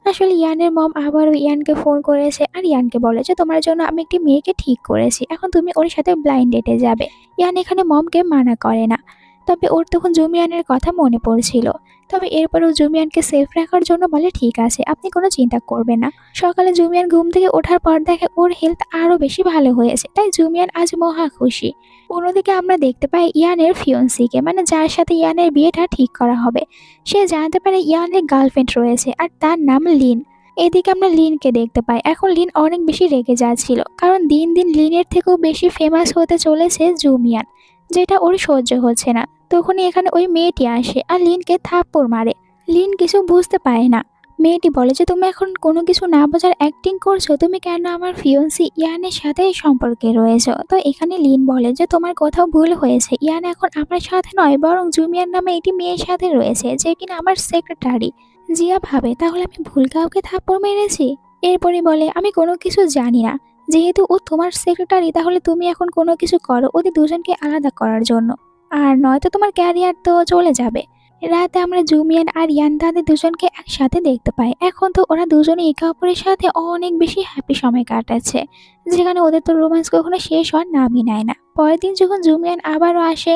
আসলে ইয়ানের মম আবারও ইয়ানকে ফোন করেছে আর ইয়ানকে বলে যে তোমার জন্য আমি একটি মেয়েকে ঠিক করেছি, এখন তুমি ওর সাথে ব্লাইন্ড ডেটে যাবে। ইয়ান এখানে মমকে মানা করে না, তবে ওর তখন জুমিয়ানের কথা মনে পড়ছিল। তবে এরপরেও জুমিয়ানকে সেফ রাখার জন্য বলে ঠিক আছে, আপনি কোনো চিন্তা করবেন না। সকালে জুমিয়ান ঘুম থেকে ওঠার পর দেখে ওর হেলথ আরও বেশি ভালো হয়েছে, তাই জুমিয়ান আজ মহা খুশি। অন্যদিকে আমরা দেখতে পাই ইয়ানের ফিয়ন্সিকে, মানে যার সাথে ইয়ানের বিয়েটা ঠিক করা হবে, সে জানতে পারে ইয়ানের গার্লফ্রেন্ড রয়েছে আর তার নাম লিন। এদিকে আমরা লিনকে দেখতে পাই। এখন লিন অনেক বেশি রেগে যাচ্ছিল, কারণ দিন দিন লিনের থেকেও বেশি ফেমাস হতে চলেছে জুমিয়ান, যেটা ওর সহ্য হচ্ছে না। তখনই এখানে ওই মেয়েটি আসে আর লিনকে থাপ্পড় মারে। লিন কিছু বুঝতে পারে না। মেয়েটি বলে যে তুমি এখন কোনো কিছু না বোঝার অ্যাক্টিং করছো, তুমি কেন আমার ফিয়ন্সি ইয়ানের সাথে সম্পর্কে রয়েছো। তো এখানে লিন বলে যে তোমার কোথাও ভুল হয়েছে, ইয়ান এখন আমার সাথে নয়, বরং জুমিয়ার নামে একটি মেয়ের সাথে রয়েছে, যে কিনা আমার সেক্রেটারি। জিয়া ভাবে তাহলে আমি ভুল কাউকে থাপ্পড় মেরেছি। এরপরে বলে আমি কোনো কিছু জানি না, যেহেতু ও তোমার সেক্রেটারি, তাহলে তুমি এখন কোনো কিছু করো ওদের দুজনকে আলাদা করার জন্য, আর নয়তো তোমার ক্যারিয়ার তো চলে যাবে। রাতে আমরা জুমিয়ান আর ইয়ান তাদের দুজনকে একসাথে দেখতে পাই। এখন তো ওরা দুজনে একে অপরের সাথে অনেক বেশি হ্যাপি সময় কাটাচ্ছে, যেখানে ওদের তো রোম্যান্স কখনো শেষ হওয়ার নামই নেয় না। পরের দিন যখন জুমিয়ান আবারও আসে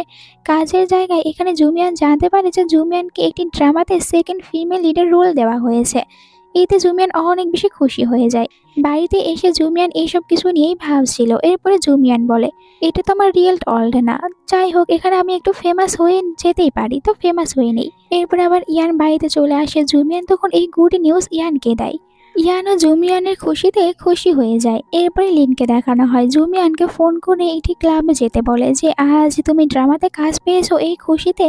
কাজের জায়গায়, এখানে জুমিয়ান জানতে পারে যে জুমিয়ানকে একটি ড্রামাতে সেকেন্ড ফিমেল লিডের রোল দেওয়া হয়েছে। এতে জুমিয়ান অনেক বেশি খুশি হয়ে যায়। বাড়িতে এসে জুমিয়ান এইসব কিছু নিয়েই ভাবছিল। এরপরে জুমিয়ান বলে, এটা তো আমার রিয়েল ওয়ার্ল্ড না, যাই হোক এখানে আমি একটু ফেমাস হয়ে যেতেই পারি, তো ফেমাস হয়ে নেই। এরপরে আবার ইয়ান বাড়িতে চলে আসে। জুমিয়ান তখন এই গুড নিউজ ইয়ানকে দেয়। ইয়ানও জুমিয়ানের খুশিতে খুশি হয়ে যায়। এরপরে লিনকে দেখানো হয়। জুমিয়ানকে ফোন করে একটি ক্লাবে যেতে বলে যে আজ তুমি ড্রামাতে কাজ পেয়েছো, এই খুশিতে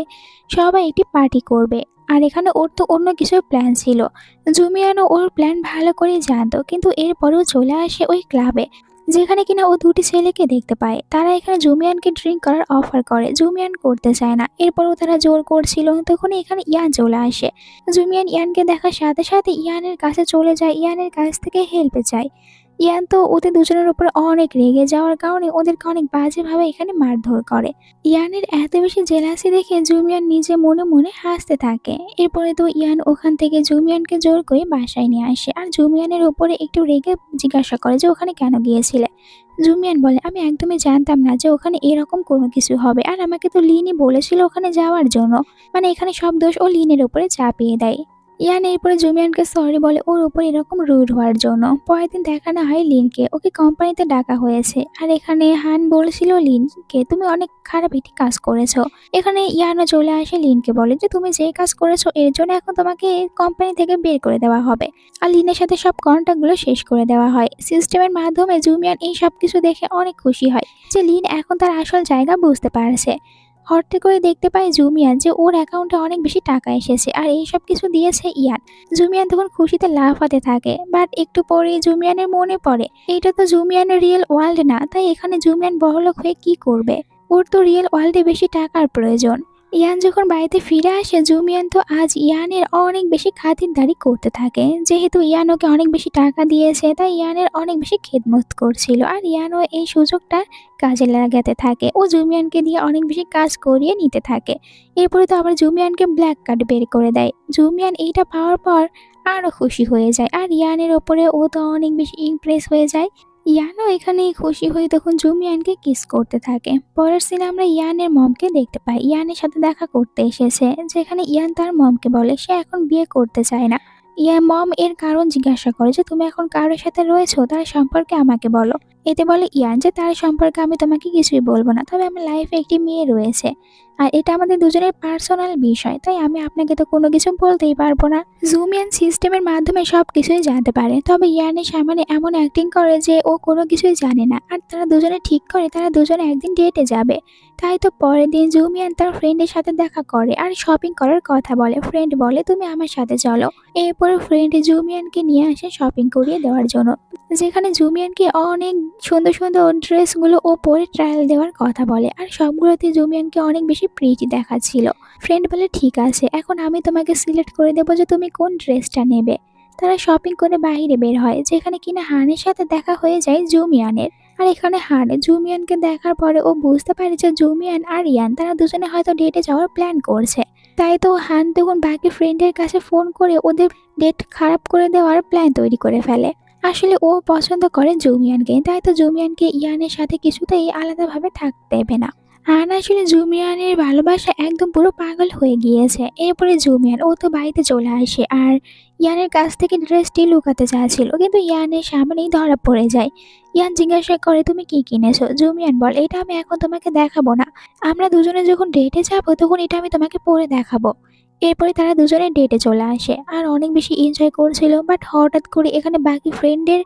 সবাই একটি পার্টি করবে। আর এখানে ওর তো অন্য কিছুর প্ল্যান ছিল। জুমিয়ানও ওর প্ল্যান ভালো করেই জানতো, কিন্তু এরপরেও চলে আসে ওই ক্লাবে, যেখানে কিনা ও দুটি ছেলেকে দেখতে পায়। তারা এখানে জুমিয়ানকে ড্রিঙ্ক করার অফার করে। জুমিয়ান করতে চায় না। এরপরও তারা জোর করছিল। তখন এখানে ইয়ান চলে আসে। জুমিয়ান ইয়ানকে দেখার সাথে সাথে ইয়ানের কাছে চলে যায়, ইয়ানের কাছ থেকে হেল্পে চায়। ইয়ান তো ওদের দুজনের উপরে অনেক রেগে যাওয়ার কারণে ওদেরকে অনেক বাজেভাবে এখানে মারধর করে। ইয়ানের এত বেশি জেলাসি দেখে জুমিয়ান নিজে মনে মনে হাসতে থাকে। এরপরে তো ইয়ান ওখান থেকে জুমিয়ানকে জোর করে বাসায় নিয়ে আসে, আর জুমিয়ানের উপরে একটু রেগে জিজ্ঞাসা করে যে ওখানে কেন গিয়েছিলে। জুমিয়ান বলে, আমি একদমই জানতাম না যে ওখানে এরকম কোনো কিছু হবে, আর আমাকে তো লিনই বলেছিল ওখানে যাওয়ার জন্য। মানে এখানে সব দোষ ও লিনের উপরে চাপিয়ে দেয়। ইয়ান এরপরে জুমিয়ানকে সরি বলে ওর উপর এরকম রুড হওয়ার জন্য। পরের দিন দেখানো হয় লিনকে, ওকে কোম্পানিতে ডাকা হয়েছে। আর এখানে হান বলছিল লিনকে, তুমি অনেক খারাপ একটি কাজ করেছো। এখানে ইয়ানও চলে আসে, লিনকে বলে যে তুমি যে কাজ করেছো এর জন্য এখন তোমাকে কোম্পানি থেকে বের করে দেওয়া হবে। আর লিনের সাথে সব কন্ট্যাক্টগুলো শেষ করে দেওয়া হয় সিস্টেমের মাধ্যমে। জুমিয়ান এই সব কিছু দেখে অনেক খুশি হয় যে লিন এখন তার আসল জায়গা বুঝতে পারছে। হঠাৎ করে দেখতে পায় জুমিয়ান যে ওর অ্যাকাউন্টে অনেক বেশি টাকা এসেছে, আর এইসব কিছু দিয়েছে ইয়ান। জুমিয়ান তখন খুশিতে লাফাতে থাকে, বাট একটু পরেই জুমিয়ানের মনে পড়ে এইটা তো জুমিয়ানের রিয়েল ওয়ার্ল্ড না, তাই এখানে জুমিয়ান বড়লোক হয়ে কি করবে। ওর তো রিয়েল ওয়ার্ল্ডে বেশি টাকার প্রয়োজন। ইয়ান যখন বাড়িতে ফিরে আসে, জুমিয়ান তো আজ ইয়ানের অনেক বেশি খাতিরদারি করতে থাকে। যেহেতু ইয়ান ওকে অনেক বেশি টাকা দিয়েছে, তাই ইয়ানের অনেক বেশি খেদমত করছিল, আর ইয়ানও এই সুযোগটা কাজে লাগাতে থাকে। ও জুমিয়ানকে দিয়ে অনেক বেশি কাজ করিয়ে নিতে থাকে। এরপরে তো আবার জুমিয়ানকে ব্ল্যাক কার্ড বের করে দেয়। জুমিয়ান এইটা পাওয়ার পর আরো খুশি হয়ে যায়, আর ইয়ানের ওপরে ও তো অনেক বেশি ইমপ্রেস হয়ে যায়। ইয়ানও এখানে খুশি হয়ে তখন জুমিয়ানকে কিস করতে থাকে। পরের সিনে আমরা ইয়ানের মমকে দেখতে পাই। ইয়ানের সাথে দেখা করতে এসেছে, যেখানে ইয়ান তার মমকে বলে সে এখন বিয়ে করতে চায় না। ইয়ার মম এর কারণ জিজ্ঞাসা করে যে তুমি এখন কারোর সাথে রয়েছো, তার সম্পর্কে আমাকে বলো। এতে বলে ইয়ান যে তার সম্পর্কে আমি তোমাকে কিছুই বলবো না, তবে আমার লাইফে একটি মেয়ে রয়েছে, আর এটা আমাদের দুজনের পার্সোনাল বিষয়, তাই আমি আপনাকে তো কোনো কিছু বলতেই পারবো না। জুমিয়ান সিস্টেমের মাধ্যমে সব কিছুই জানতে পারে, তবে ইয়ানের সামনে এমন অ্যাক্টিং করে যে ও কোনো কিছুই জানে না। আর তারা দুজনে ঠিক করে তারা দুজনে একদিন ডেটে যাবে। তাই তো পরের দিন জুমিয়ান তার ফ্রেন্ডের সাথে দেখা করে আর শপিং করার কথা বলে। ফ্রেন্ড বলে তুমি আমার সাথে চলো। এরপরে ফ্রেন্ড জুমিয়ানকে নিয়ে আসে শপিং করিয়ে দেওয়ার জন্য, যেখানে জুমিয়ানকে অনেক সুন্দর সুন্দর ড্রেসগুলো ও পরে ট্রায়াল দেওয়ার কথা বলে, আর সবগুলোতে জুমিয়ানকে অনেক বেশি প্রিটি দেখাচ্ছিল। ফ্রেন্ড বলে ঠিক আছে, এখন আমি তোমাকে সিলেক্ট করে দেবো যে তুমি কোন ড্রেসটা নেবে। তারা শপিং করে বাইরে বের হয়, যেখানে কিনা হানের সাথে দেখা হয়ে যায় জুমিয়ানের। আর এখানে হান জুমিয়ানকে দেখার পরে ও বুঝতে পারে যে জুমিয়ান আর ইয়ান তারা দুজনে হয়তো ডেটে যাওয়ার প্ল্যান করছে। তাই তো হান তখন বাকি ফ্রেন্ডের কাছে ফোন করে ওদের ডেট খারাপ করে দেওয়ার প্ল্যান তৈরি করে ফেলে। আসলে ও পছন্দ করে জুমিয়ানকে, তাই তো জুমিয়ানকে ইয়ানের সাথে কিছুতেই আলাদাভাবে থাকতে দেবে না। হান আসলে জুমিয়ানের ভালোবাসা একদম পুরো পাগল হয়ে গিয়েছে। এরপরে জুমিয়ান ও তো বাড়িতে চলে আসে, আর ইয়ানের কাছ থেকে ড্রেসটি লুকাতে চাচ্ছিল, কিন্তু ইয়ানের সামনেই ধরা পড়ে যায়। ইয়ান জিজ্ঞাসা করে তুমি কি কিনেছো। জুমিয়ান বলে এটা আমি এখন তোমাকে দেখাবো না, আমরা দুজনে যখন ডেটে যাবো তখন এটা আমি তোমাকে পরে দেখাবো। এরপরে তারা দুজনে ডেটে চলে আসে আর অনেক বেশি এনজয় করছিল। বাট হঠাৎ করে এখানে বাকি ফ্রেন্ডদের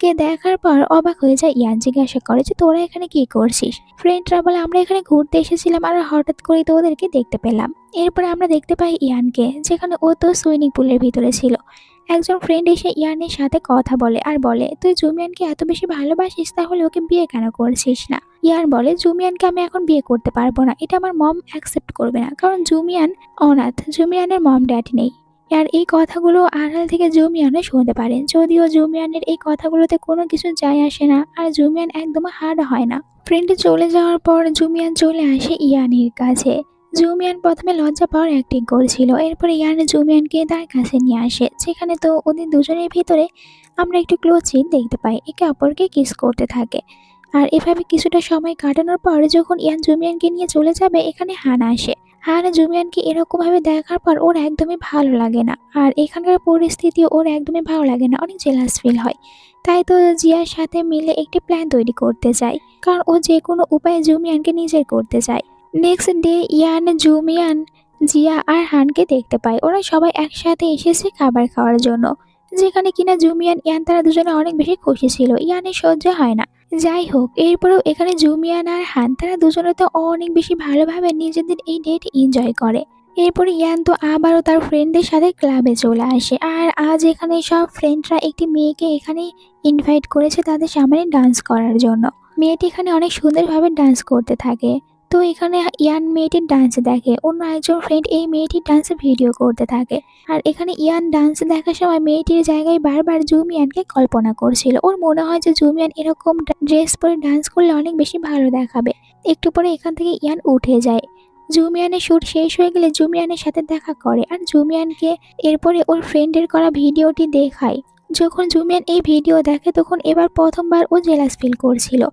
কে দেখার পর অবাক হয়ে যায়। ইয়ান জিজ্ঞাসা করে যে তোরা এখানে কি করছিস। ফ্রেন্ডরা বলে আমরা এখানে ঘুরতে এসেছিলাম, আর হঠাৎ করে তো ওদেরকে দেখতে পেলাম। এরপরে আমরা দেখতে পাই ইয়ানকে, যেখানে ও তো সুইমিং পুলের ভিতরে ছিল। একজন ফ্রেন্ড এসে ইয়ানের সাথে কথা বলে আর বলে তুই জুমিয়ানকে এত বেশি ভালোবাসিস, তাহলে ওকে বিয়ে কেন করছিস না। ইয়ান বলে জুমিয়ানকে আমি এখন বিয়ে করতে পারবো না, এটা আমার মম অ্যাকসেপ্ট করবে না, কারণ জুমিয়ান অনাথ, জুমিয়ানের মম ড্যাড নেই। আর এই কথাগুলো আড়াল থেকে জুমিয়ানও শুনতে পারেন, যদিও জুমিয়ানের এই কথাগুলোতে কোনো কিছু যায় আসে না, আর জুমিয়ান একদম হার্ড হয় না। ফ্রেন্ডে চলে যাওয়ার পর জুমিয়ান চলে আসে ইয়ানের কাছে। জুমিয়ান প্রথমে লজ্জা পাওয়ার অ্যাক্টিং করছিল, এরপরে ইয়ান জুমিয়ানকে তার কাছে নিয়ে আসে, যেখানে তো ওদের দুজনের ভিতরে আমরা একটু ক্লোজ সিন দেখতে পাই, একে অপরকে কিস করতে থাকে। আর এভাবে কিছুটা সময় কাটানোর পর যখন ইয়ান জুমিয়ানকে নিয়ে চলে যাবে, এখানে হান আসে। হান জুমিয়ানকে এরকম ভাবে দেখার পর ওর একদমই ভালো লাগে না, আর এখানকার পরিস্থিতি ওর একদমই ভালো লাগে না, অনেক জেলাস ফিল হয়। তাই তো জিয়ার সাথে মিলে একটি প্ল্যান তৈরি করতে চায়, কারণ ও যে কোনো উপায়ে জুমিয়ানকে নিজের করতে চায়। নেক্সট ডে ইয়ান, জুমিয়ান, জিয়া আর হানকে দেখতে পায় ওরা সবাই একসাথে এসেছে খাবার খাওয়ার জন্য, যেখানে কিনা জুমিয়ান ইয়ান তারা দুজনে অনেক বেশি খুশি ছিল। ইয়ানের সহ্য হয় না। যাই হোক, এরপরেও এখানে জুমিয়ান আর হান তারা দুজনে তো অনেক বেশি ভালোভাবে নিজেদের এই ডেট এনজয় করে। এরপরে ইয়ান তো আবারও তার ফ্রেন্ডদের সাথে ক্লাবে চলে আসে, আর আজ এখানে সব ফ্রেন্ডরা একটি মেয়েকে এখানে ইনভাইট করেছে তাদের সামনে ডান্স করার জন্য। মেয়েটি এখানে অনেক সুন্দরভাবে ডান্স করতে থাকে। তো এখানে ইয়ান মেয়েটির ডান্স দেখে, অন্য একজন ফ্রেন্ড এই মেয়েটির ডান্সে ভিডিও করতে থাকে। আর এখানে ইয়ান ডান্স দেখার সময় মেয়েটির জায়গায় বারবার জুমিয়ানকে কল্পনা করছিল। ওর মনে হয় যে জুমিয়ান এরকম ড্রেস পরে ডান্স করলে অনেক বেশি ভালো দেখাবে। একটু পরে এখান থেকে ইয়ান উঠে যায়। জুমিয়ানের শ্যুট শেষ হয়ে গেলে জুমিয়ানের সাথে দেখা করে, আর জুমিয়ানকে এরপরে ওর ফ্রেন্ডের করা ভিডিওটি দেখায়। যখন জুমিয়ান এই ভিডিও দেখে তখন এবার প্রথমবার ও জেলাস ফিল করছিল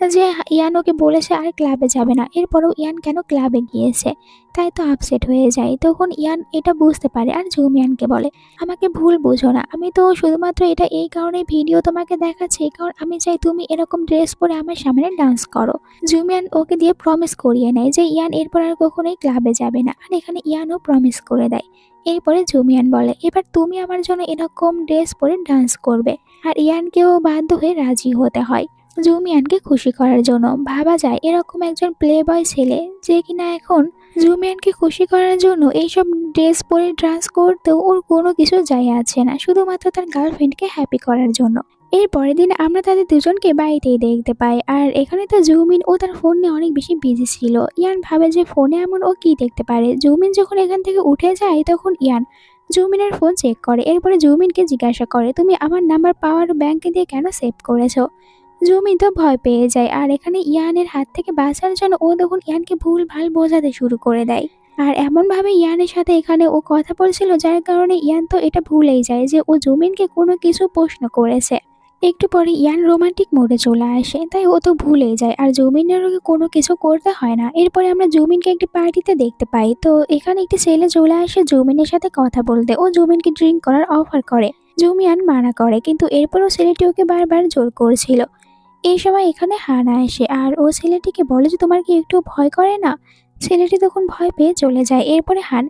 যে ইয়ান ওকে বলেছে আর ক্লাবে যাবে না, এরপরেও ইয়ান কেন ক্লাবে গিয়েছে। তাই তো আপসেট হয়ে যায়। তখন ইয়ান এটা বুঝতে পারে আর জুমিয়ানকে বলে, আমাকে ভুল বুঝো না, আমি তো শুধুমাত্র এটা এই কারণে ভিডিও তোমাকে দেখাচ্ছি কারণ আমি চাই তুমি এরকম ড্রেস পরে আমার সামনে ডান্স করো। জুমিয়ান ওকে দিয়ে প্রমিস করিয়ে নেয় যে ইয়ান এরপর আর কখনোই ক্লাবে যাবে না, আর এখানে ইয়ানও প্রমিস করে দেয়। এরপরে জুমিয়ান বলে, এবার তুমি আমার জন্য এরকম ড্রেস পরে ডান্স করবে, আর ইয়ানকেও বাধ্য হয়ে রাজি হতে হয় জুমিয়ানকে খুশি করার জন্য। ভাবা যায় এরকম একজন প্লে বয় ছেলে যে কিনা এখন জুমিয়ানকে খুশি করার জন্য এইসব ড্রেস পরে ডান্স করতেও ওর কোনো কিছু যায় আছে না, শুধুমাত্র তার গার্লফ্রেন্ডকে হ্যাপি করার জন্য। এর পরের দিন আমরা তাদের দুজনকে বাড়িতেই দেখতে পাই, আর এখানে তো জুমিন ও তার ফোন নিয়ে অনেক বেশি বিজি ছিল। ইয়ান ভাবে যে ফোনে এমন ও কি দেখতে পারে। জুমিন যখন এখান থেকে উঠে যায় তখন ইয়ান জুমিনের ফোন চেক করে। এরপরে জুমিনকে জিজ্ঞাসা করে, তুমি আমার নাম্বার পাওয়ার ব্যাংকে দিয়ে কেন সেভ করেছো। জুমিন তো ভয় পেয়ে যায়, আর এখানে ইয়ানের হাত থেকে বাঁচার জন্য ও তখন ইয়ানকে ভুল ভাল বোঝাতে শুরু করে দেয়। আর এমনভাবে ইয়ানের সাথে এখানে ও কথা বলছিল যার কারণে ইয়ান তো এটা ভুলেই যায় যে ও জুমিনকে কোনো কিছু প্রশ্ন করেছে। একটু পরে ইয়ান রোমান্টিক মোডে চলে আসে, তাই ও তো ভুলেই যায় আর জুমিনের ওকে কোনো কিছু করতে হয় না। এরপরে আমরা জুমিনকে একটি পার্টিতে দেখতে পাই। তো এখানে একটি ছেলে চলে আসে জুমিনের সাথে কথা বলতে। ও জুমিনকে ড্রিঙ্ক করার অফার করে, জুমিয়ান মানা করে, কিন্তু এরপরও ছেলেটি ওকে বারবার জোর করছিল। এই সময় এখানে হানা আসে, আর ও ছেলেটিকে বলে যে তোমার কি একটু ভয় করে না। ছেলেটি তখন ভয় পেয়ে চলে যায়। এরপরে হান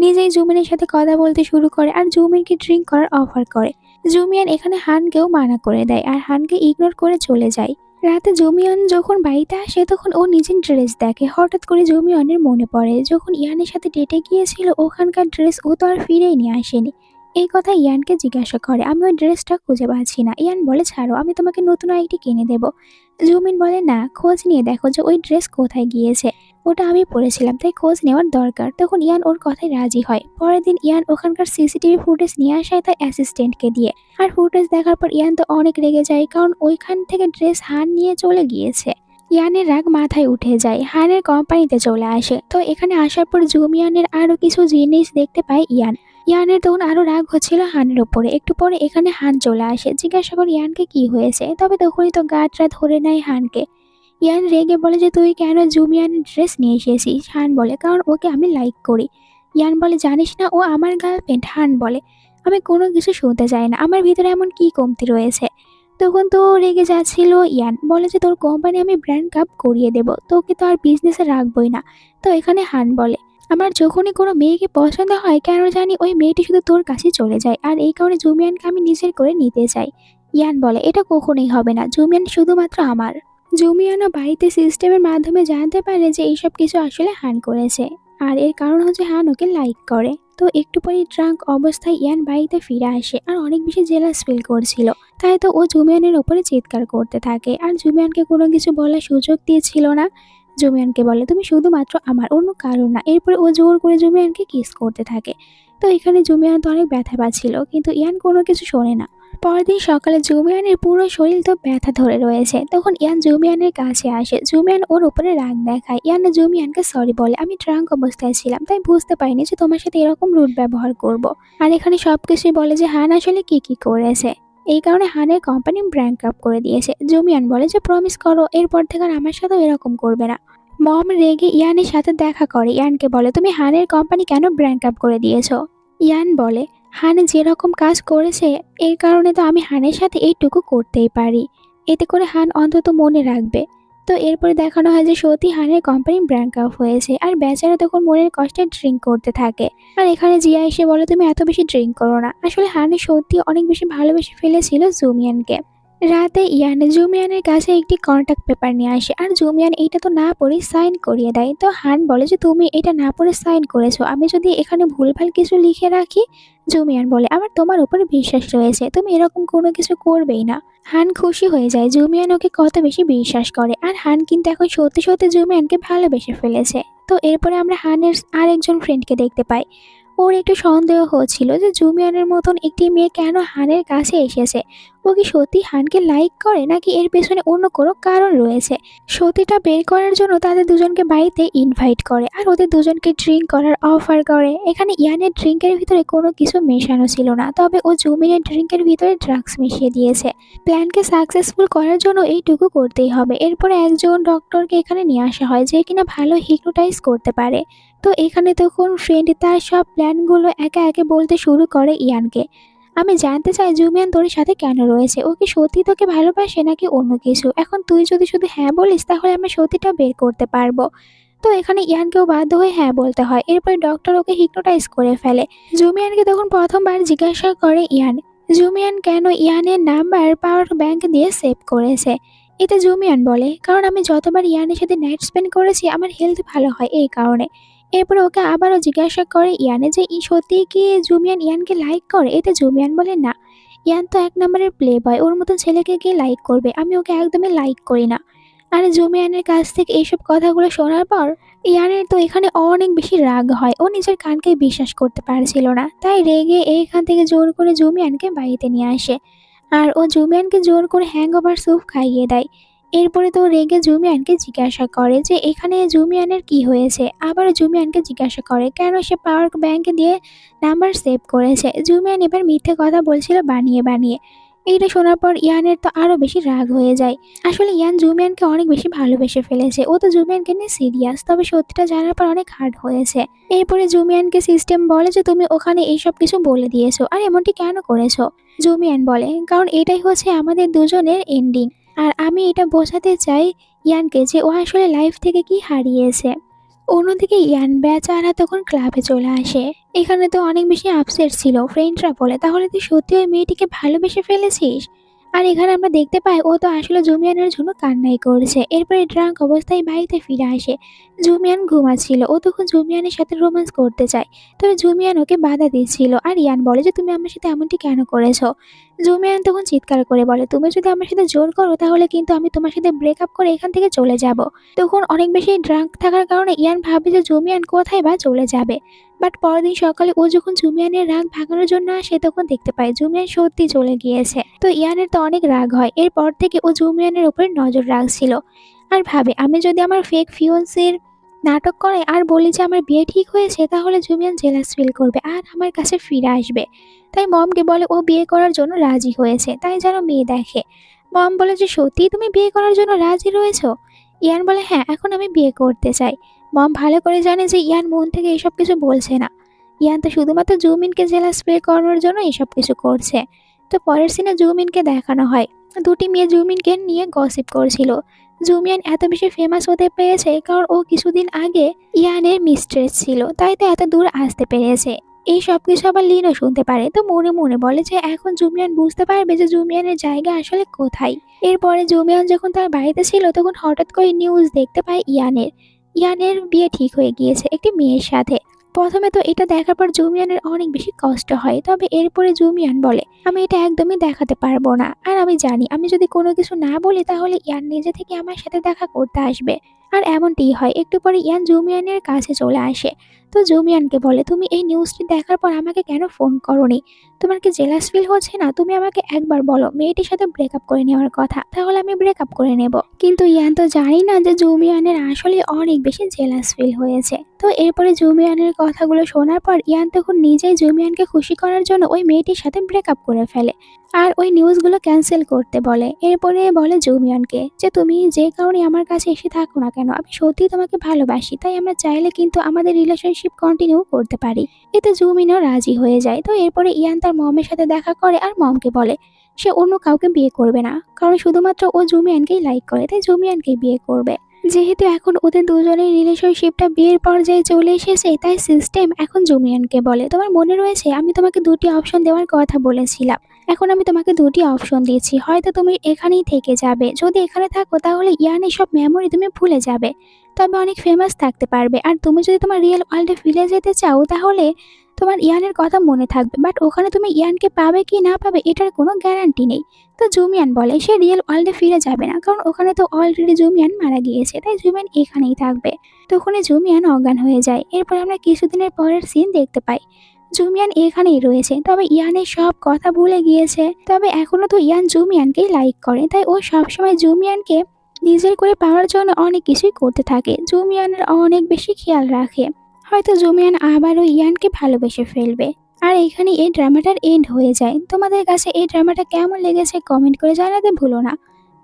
নিজেই জুমিনের সাথে কথা বলতে শুরু করে আর জুমিনকে ড্রিঙ্ক করার অফার করে। জুমিয়ান এখানে হানকেও মানা করে দেয় আর হানকে ইগনোর করে চলে যায়। রাতে জুমিয়ান যখন বাড়িতে আসে তখন ও নিজের ড্রেস দেখে। হঠাৎ করে জুমিয়ানের মনে পড়ে যখন ইয়ানের সাথে ডেটে গিয়েছিল ওখানকার ড্রেস ও তো আর ফিরেই নিয়ে আসেনি। এই কথা ইয়ানকে জিজ্ঞাসা করে, আমি ওই ড্রেসটা খুঁজে পাচ্ছি না। ইয়ান বলে, ছাড়ো, আমি তোমাকে নতুন আরেকটি কিনে দেবো। জুমিন বলে, না, খোঁজ নিয়ে দেখো যে ওই ড্রেস কোথায় গিয়েছে, ওটা আমি পরেছিলাম, তাই খোঁজ নেওয়ার দরকার। তখন ইয়ান ওর কথায় রাজি হয়। পরের দিন ইয়ান ওখানকার সিসিটিভি ফুটেজ নিয়ে আসায় তার অ্যাসিস্ট্যান্টকে দিয়ে, আর ফুটেজ দেখার পর ইয়ান তো অনেক রেগে যায় কারণ ওইখান থেকে ড্রেস হান নিয়ে চলে গিয়েছে। ইয়ানের রাগ মাথায় উঠে যায়, হানের কোম্পানিতে চলে আসে। তো এখানে আসার পর জুমিয়ানের আরো কিছু জিনিস দেখতে পায় ইয়ান। ইয়ানের তখন আরো রাগ হচ্ছিল হানের উপরে। একটু পরে এখানে হান চলে আসে, জিজ্ঞাসা করে ইয়ানকে কি হয়েছে। তবে তখনই তো গার্ডরা ধরে নেয় হানকে। ইয়ান রেগে বলে যে তুই কেন জুমিয়ানের ড্রেস নিয়ে এসেছিস। হান বলে, কারণ ওকে আমি লাইক করি। ইয়ান বলে, জানিস না ও আমার গার্লফ্রেন্ড। হান বলে, আমি কোনো কিছু শুনতে চাই না, আমার ভিতরে এমন কি কমতি রয়েছে। তখন তো রেগে যাচ্ছিল ইয়ান, বলে যে তোর কোম্পানি আমি ব্র্যান্ড কাপ করিয়ে দেব, তোকে তো আর বিজনেসে রাখবই না। তো এখানে হান বলে, আমার যখনই কোনো মেয়েকে পছন্দ হয় কেন জানি ওই মেয়েটি শুধু তোর কাছে চলে যায়, আর এই কারণে জুমিয়ানকে আমি নিজের করে নিতে চাই। ইয়ান বলে, এটা কখনোই হবে না, জুমিয়ান শুধুমাত্র আমার। জুমিয়ানও বাড়িতে সিস্টেমের মাধ্যমে জানতে পারে যে এইসব কিছু আসলে হান করেছে, আর এর কারণ হচ্ছে হান ওকে লাইক করে। তো একটু পরে ড্রাঙ্ক অবস্থায় ইয়ান বাড়িতে ফিরে আসে আর অনেক বেশি জেলাস ফিল করছিল। তাই তো ও জুমিয়ানের ওপরে চিৎকার করতে থাকে, আর জুমিয়ানকে কোনো কিছু বলার সুযোগ দিয়েছিল না। জুমিয়ানকে বলে, তুমি শুধুমাত্র আমার, অন্য কারণ না। এরপরে ও জোর করে জুমিয়ানকে কিস করতে থাকে। তো এখানে জুমিয়ান তো অনেক ব্যথা পাচ্ছিল, কিন্তু ইয়ান কোনো কিছু শোনে না। পরের দিন সকালে জুমিয়ানের পুরো শরীর তো ব্যথা ধরে রয়েছে। তখন ইয়ান জুমিয়ানের কাছে আসে, জুমিয়ান ওর উপরে রাগ দেখায়। ইয়ান জুমিয়ানকে সরি বলে, আমি ড্রাঙ্ক অবস্থায় ছিলাম, তাই বুঝতে পারিনি যে তোমার সাথে এরকম রুড ব্যবহার করব। আর এখানে সবকিছুই বলে যে হান আসলে কি করেছে। এই কারণে হানের কোম্পানি ব্যাংকরাপ্ট করে দিয়েছে। জুমিয়ান বলে যে প্রমিস করো এরপর থেকে আর আমার সাথেও এরকম করবে না। মম রেগে ইয়ানের সাথে দেখা করে। ইয়ানকে বলে, তুমি হানের কোম্পানি কেন ব্র্যাঙ্ক আপ করে দিয়েছো? ইয়ান বলে, হান যেরকম কাজ করেছে এর কারণে তো আমি হানের সাথে এইটুকু করতেই পারি, এতে করে হান অন্তত মনে রাখবে। তো এরপরে দেখানো হয় যে সত্যি হানের কোম্পানি ব্র্যাঙ্ক আপ হয়েছে, আর বেচারা তখন মনের কষ্টে ড্রিঙ্ক করতে থাকে। আর এখানে জিয়া এসে বলে, তুমি এত বেশি ড্রিঙ্ক করো না, আসলে হানে সত্যি অনেক বেশি ভালোবেসে ফেলেছিল জুমিয়ানকে। রাতে ইয়ান জুমিয়ানের কাছে একটি কন্ট্যাক্ট পেপার নিয়ে আসে, আর জুমিয়ান এইটা তো না পড়ে সাইন করিয়ে দেয়। তো হান বলে যে তুমি এটা না পড়ে সাইন করেছো, আমি যদি এখানে ভুলভাল কিছু লিখে রাখি? জুমিয়ান বলে, আমার তোমার উপরে বিশ্বাস রয়েছে, তুমি এরকম কোনো কিছু করবেই না। হান খুশি হয়ে যায় জুমিয়ান ওকে কত বেশি বিশ্বাস করে, আর হান কিন্তু এখন সত্যি সত্যি জুমিয়ানকে ভালোবেসে ফেলেছে। তো এরপরে আমরা হানের আরেকজন ফ্রেন্ডকে দেখতে পাই। ওর একটু সন্দেহ হচ্ছিল যে জুমিয়ানের মতন একটি মেয়ে কেন হানের কাছে এসেছে। ও কি সত্যি হানকে লাইক করে, নাকি এর পেছনে অন্য কোনো কারণ রয়েছে? সত্যিটা বের করার জন্য তাদের দুজনকে বাড়িতে ইনভাইট করে, আর ওদের দুজনকে ড্রিঙ্ক করার অফার করে। এখানে ইয়ানের ড্রিঙ্কের ভিতরে কোনো কিছু মেশানো ছিল না, তবে ও জুমিয়ানের ড্রিঙ্কের ভিতরে ড্রাগস মিশিয়ে দিয়েছে। প্ল্যানকে সাকসেসফুল করার জন্য এইটুকু করতেই হবে। এরপরে একজন ডক্টরকে এখানে নিয়ে আসা হয়, যে কিনা ভালো হিপনোটাইজ করতে পারে। তো এখানে তখন ফ্রেন্ড তার সব প্ল্যানগুলো একে একে বলতে শুরু করে ইয়ানকে। আমি জানতে চাই জুমিয়ান তোর সাথে কেন রয়েছে, ও কি সত্যি তোকে ভালোবাসে নাকি অন্য কিছু? এখন তুই যদি শুধু হ্যাঁ বলিস তাহলে আমরা সত্যিটা বের করতে পারবো। তো এখানে ইয়ানকেও বাধ্য হয়ে হ্যাঁ বলতে হয়। এরপরে ডক্টর ওকে হিপনোটাইজ করে ফেলে। জুমিয়ানকে তখন প্রথমবার জিজ্ঞাসা করে ইয়ান, জুমিয়ান কেন ইয়ানের নাম্বার পাওয়ার ব্যাংক দিয়ে সেভ করেছে? এটা জুমিয়ান বলে, কারণ আমি যতবার ইয়ানের সাথে নাইট স্পেন্ড করেছি আমার হেলথ ভালো হয় এই কারণে। এরপরে ওকে আবারও জিজ্ঞাসা করে ইয়ানে যে সত্যিই কি জুমিয়ান ইয়ানকে লাইক করে? এতে জুমিয়ান বলে, না, ইয়ান তো এক নম্বরের প্লে বয়, ওর মতন ছেলেকে গিয়ে লাইক করবে, আমি ওকে একদমই লাইক করি না। আর জুমিয়ানের কাছ থেকে এইসব কথাগুলো শোনার পর ইয়ানের তো এখানে অনেক বেশি রাগ হয়। ও নিজের কানকে বিশ্বাস করতে পারছিল না, তাই রেগে এইখান থেকে জোর করে জুমিয়ানকে বাড়িতে নিয়ে আসে, আর ও জুমিয়ানকে জোর করে হ্যাংওভার স্যুপ খাইয়ে দেয়। এরপরে তো রেগে জুমিয়ানকে জিজ্ঞাসা করে যে এখানে জুমিয়ানের কি হয়েছে। আবার জুমিয়ানকে জিজ্ঞাসা করে কেন সে পাওয়ার ব্যাংকে দিয়ে নাম্বার সেভ করেছে। জুমিয়ান এবার মিথ্যে কথা বলছিল বানিয়ে বানিয়ে। এইটা শোনার পর ইয়ানের তো আরো বেশি রাগ হয়ে যায়। আসলে ইয়ান জুমিয়ানকে অনেক বেশি ভালোবেসে ফেলেছে, ও তো জুমিয়ানকে নিয়ে সিরিয়াস, তবে সত্যিটা জানার পর অনেক হার্ড হয়েছে। এরপরে জুমিয়ানকে সিস্টেম বলে যে তুমি ওখানে এইসব কিছু বলে দিয়েছো, আর এমনটি কেন করেছো? জুমিয়ান বলে, কারণ এটাই হচ্ছে আমাদের দুজনের এন্ডিং, আর আমি এটা বোঝাতে চাই ইয়ানকে যে ও আসলে লাইফ থেকে কি হারিয়েছে। অন্যদিকে ইয়ান বেচারা তখন ক্লাবে চলে আসে। এখানে তো অনেক বেশি আপসেট ছিল। ফ্রেন্ডরা বলে, তাহলে তুই সত্যি ওই মেয়েটিকে ভালোবেসে ফেলেছিস? আর এখানে আমরা দেখতে পাই ও তো আসলে জুমিয়ানের জন্য কান্নাই করছে। এরপরে ড্রাঙ্ক অবস্থায় বাড়িতে ফিরে আসে। জুমিয়ান ঘুমাচ্ছিল, ও তখন জুমিয়ানের সাথে রোম্যান্স করতে চায়, তবে জুমিয়ান ওকে বাধা দিচ্ছিল। আর ইয়ান বলে যে তুমি আমার সাথে এমনটি কেন করেছো? জুমিয়ান তখন চিৎকার করে বলে, তুমি যদি আমার সাথে জোর করো তাহলে কিন্তু আমি তোমার সাথে ব্রেকআপ করে এখান থেকে চলে যাব। তখন অনেক বেশি ড্রাঙ্ক থাকার কারণে ইয়ান ভাবে যে জুমিয়ান কোথায় বা চলে যাবে। বাট পরের দিন সকালে ও যখন জুমিয়ানের রাগ ভাঙানোর জন্য আসে তখন দেখতে পায় জুমিয়ান সত্যি চলে গিয়েছে। তো ইয়ানের তো অনেক রাগ হয়। এরপর থেকে ও জুমিয়ানের উপরে নজর রাখছিল, আর ভাবে আমি যদি আমার ফেক ফিওন্সির নাটক করে আর বলি যে আমার বিয়ে ঠিক হয়েছে তাহলে জুমিয়ান জেলাস ফিল করবে আর আমার কাছে ফিরে আসবে। তাই মমকে বলে ও বিয়ে করার জন্য রাজি হয়েছে, তাই যেন মেয়ে দেখে। মম বলে যে সত্যি তুমি বিয়ে করার জন্য রাজি রয়েছো? ইয়ান বলে, হ্যাঁ, এখন আমি বিয়ে করতে চাই। মম ভালো করে জানে যে ইয়ান মন থেকে এসব কিছু বলছে না। ইয়ান তো শুধুমাত্র জুমিনকে জেলাস ফিল করানোর জন্য এসব কিছু করছে। তো পরের সিনে জুমিনকে দেখানো হয় দুটি মেয়ে জুমিনকে নিয়ে গসিপ করছিল। জুমিয়ান এত বেশি ফেমাস হতে পেরেছে কারণ ও কিছুদিন আগে ইয়ানের মিস্ট্রেস ছিল, তাই তো এত দূর আসতে পেরেছে। এই সব কিছু আবার লিনও শুনতে পারে, তো মনে মনে বলে যে এখন জুমিয়ান বুঝতে পারবে যে জুমিয়ানের জায়গা আসলে কোথায়। এরপরে জুমিয়ান যখন তার বাড়িতে ছিল তখন হঠাৎ করে নিউজ দেখতে পায় ইয়ানের। ইয়ানের বিয়ে ঠিক হয়ে গিয়েছে একটি মেয়ের সাথে। প্রথমে তো এটা দেখার পর জুমিয়ানের অনেক বেশি কষ্ট হয়, তবে এরপরে জুমিয়ান বলে আমি এটা একদমই দেখাতে পারবো না, আর আমি জানি আমি যদি কোনো কিছু না বলি তাহলে ইয়ান নিজে থেকে আমার সাথে দেখা করতে আসবে। আর এমনটিই হয়। একটু পরে ইয়ান জুমিয়ানের কাছে চলে আসে। তো জুমিয়ানকে বলে, তুমি এই নিউজটি দেখার পর আমাকে কেন ফোন করোনি? তোমার কি জেলাস ফিল হচ্ছে না? তুমি আমাকে একবার বলো মেয়েটির সাথে ব্রেকআপ করে নেওয়ার কথা, তাহলে আমি ব্রেকআপ করে নেব। কিন্তু ইয়ান তো জানি না যে জুমিয়ানের আসলে অনেক বেশি জেলাস ফিল হয়েছে। তো এরপরে জুমিয়ানের কথাগুলো শোনার পর ইয়ান তখন নিজেই জুমিয়ানকে খুশি করার জন্য ওই মেয়েটির সাথে ব্রেকআপ করে ফেলে আর ওই নিউজগুলো ক্যান্সেল করতে বলে। এরপরে বলে জুমিয়ানকে যে তুমি যে কারণে আমার কাছে এসে থাকো না কেন, আমি সত্যিই তোমাকে ভালোবাসি, তাই আমরা চাইলে কিন্তু আমাদের রিলেশনশিপ কন্টিনিউ করতে পারি। এতে জুমিনও রাজি হয়ে যায়। তো এরপরে ইয়ান তার মমের সাথে দেখা করে আর মমকে বলে সে অন্য কাউকে বিয়ে করবে না, কারণ শুধুমাত্র ও জুমিয়ানকেই লাইক করে, তাই জুমিয়ানকেই বিয়ে করবে। যেহেতু এখন ওদের দুজনের রিলেশনশিপটা বিয়ের পর্যায়ে চলে এসেছে, তাই সিস্টেম এখন জুমিয়ানকে বলে, তোমার মনে রয়েছে আমি তোমাকে দুটি অপশন দেওয়ার কথা বলেছিলাম, এখন আমি তোমাকে দুটি অপশন দিয়েছি, হয়তো তুমি এখানেই থেকে যাবে, যদি এখানে থাকো তাহলে ইয়ানের সব মেমোরি তুমি ভুলে যাবে, তবে অনেক ফেমাস থাকতে পারবে। আর তুমি যদি তোমার রিয়েল ওয়ার্ল্ডে ফিরে যেতে চাও তাহলে তোমার ইয়ানের কথা মনে থাকবে, বাট ওখানে তুমি ইয়ানকে পাবে কি না পাবে এটার কোনো গ্যারান্টি নেই। তো জুমিয়ান বলে সে রিয়েল ওয়ার্ল্ডে ফিরে যাবে না, কারণ ওখানে তো অলরেডি জুমিয়ান মারা গিয়েছে, তাই জুমিয়ান এখানেই থাকবে। তখনই জুমিয়ান অজ্ঞান হয়ে যায়। এরপর আমরা কিছুদিনের পরের সিন দেখতে পাই, জুমিয়ান এখানেই রয়েছে, তবে ইয়ানের সব কথা ভুলে গিয়েছে। তবে এখনো তো ইয়ান জুমিয়ানকেই লাইক করে, তাই ও সবসময় জুমিয়ানকে নিজের করে পাওয়ার জন্য অনেক কিছুই করতে থাকে, জুমিয়ানের অনেক বেশি খেয়াল রাখে। হয়তো জুমিয়ান আবারও ইয়ানকে ভালোবেসে ফেলবে। আর এখানে এই ড্রামাটার এন্ড হয়ে যায়। তোমাদের কাছে এই ড্রামাটা কেমন লেগেছে কমেন্ট করে জানাতে ভুলো না।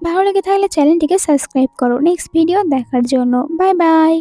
ভালো লেগে থাকলে চ্যানেলটিকে সাবস্ক্রাইব করো নেক্সট ভিডিও দেখার জন্য। Bye bye.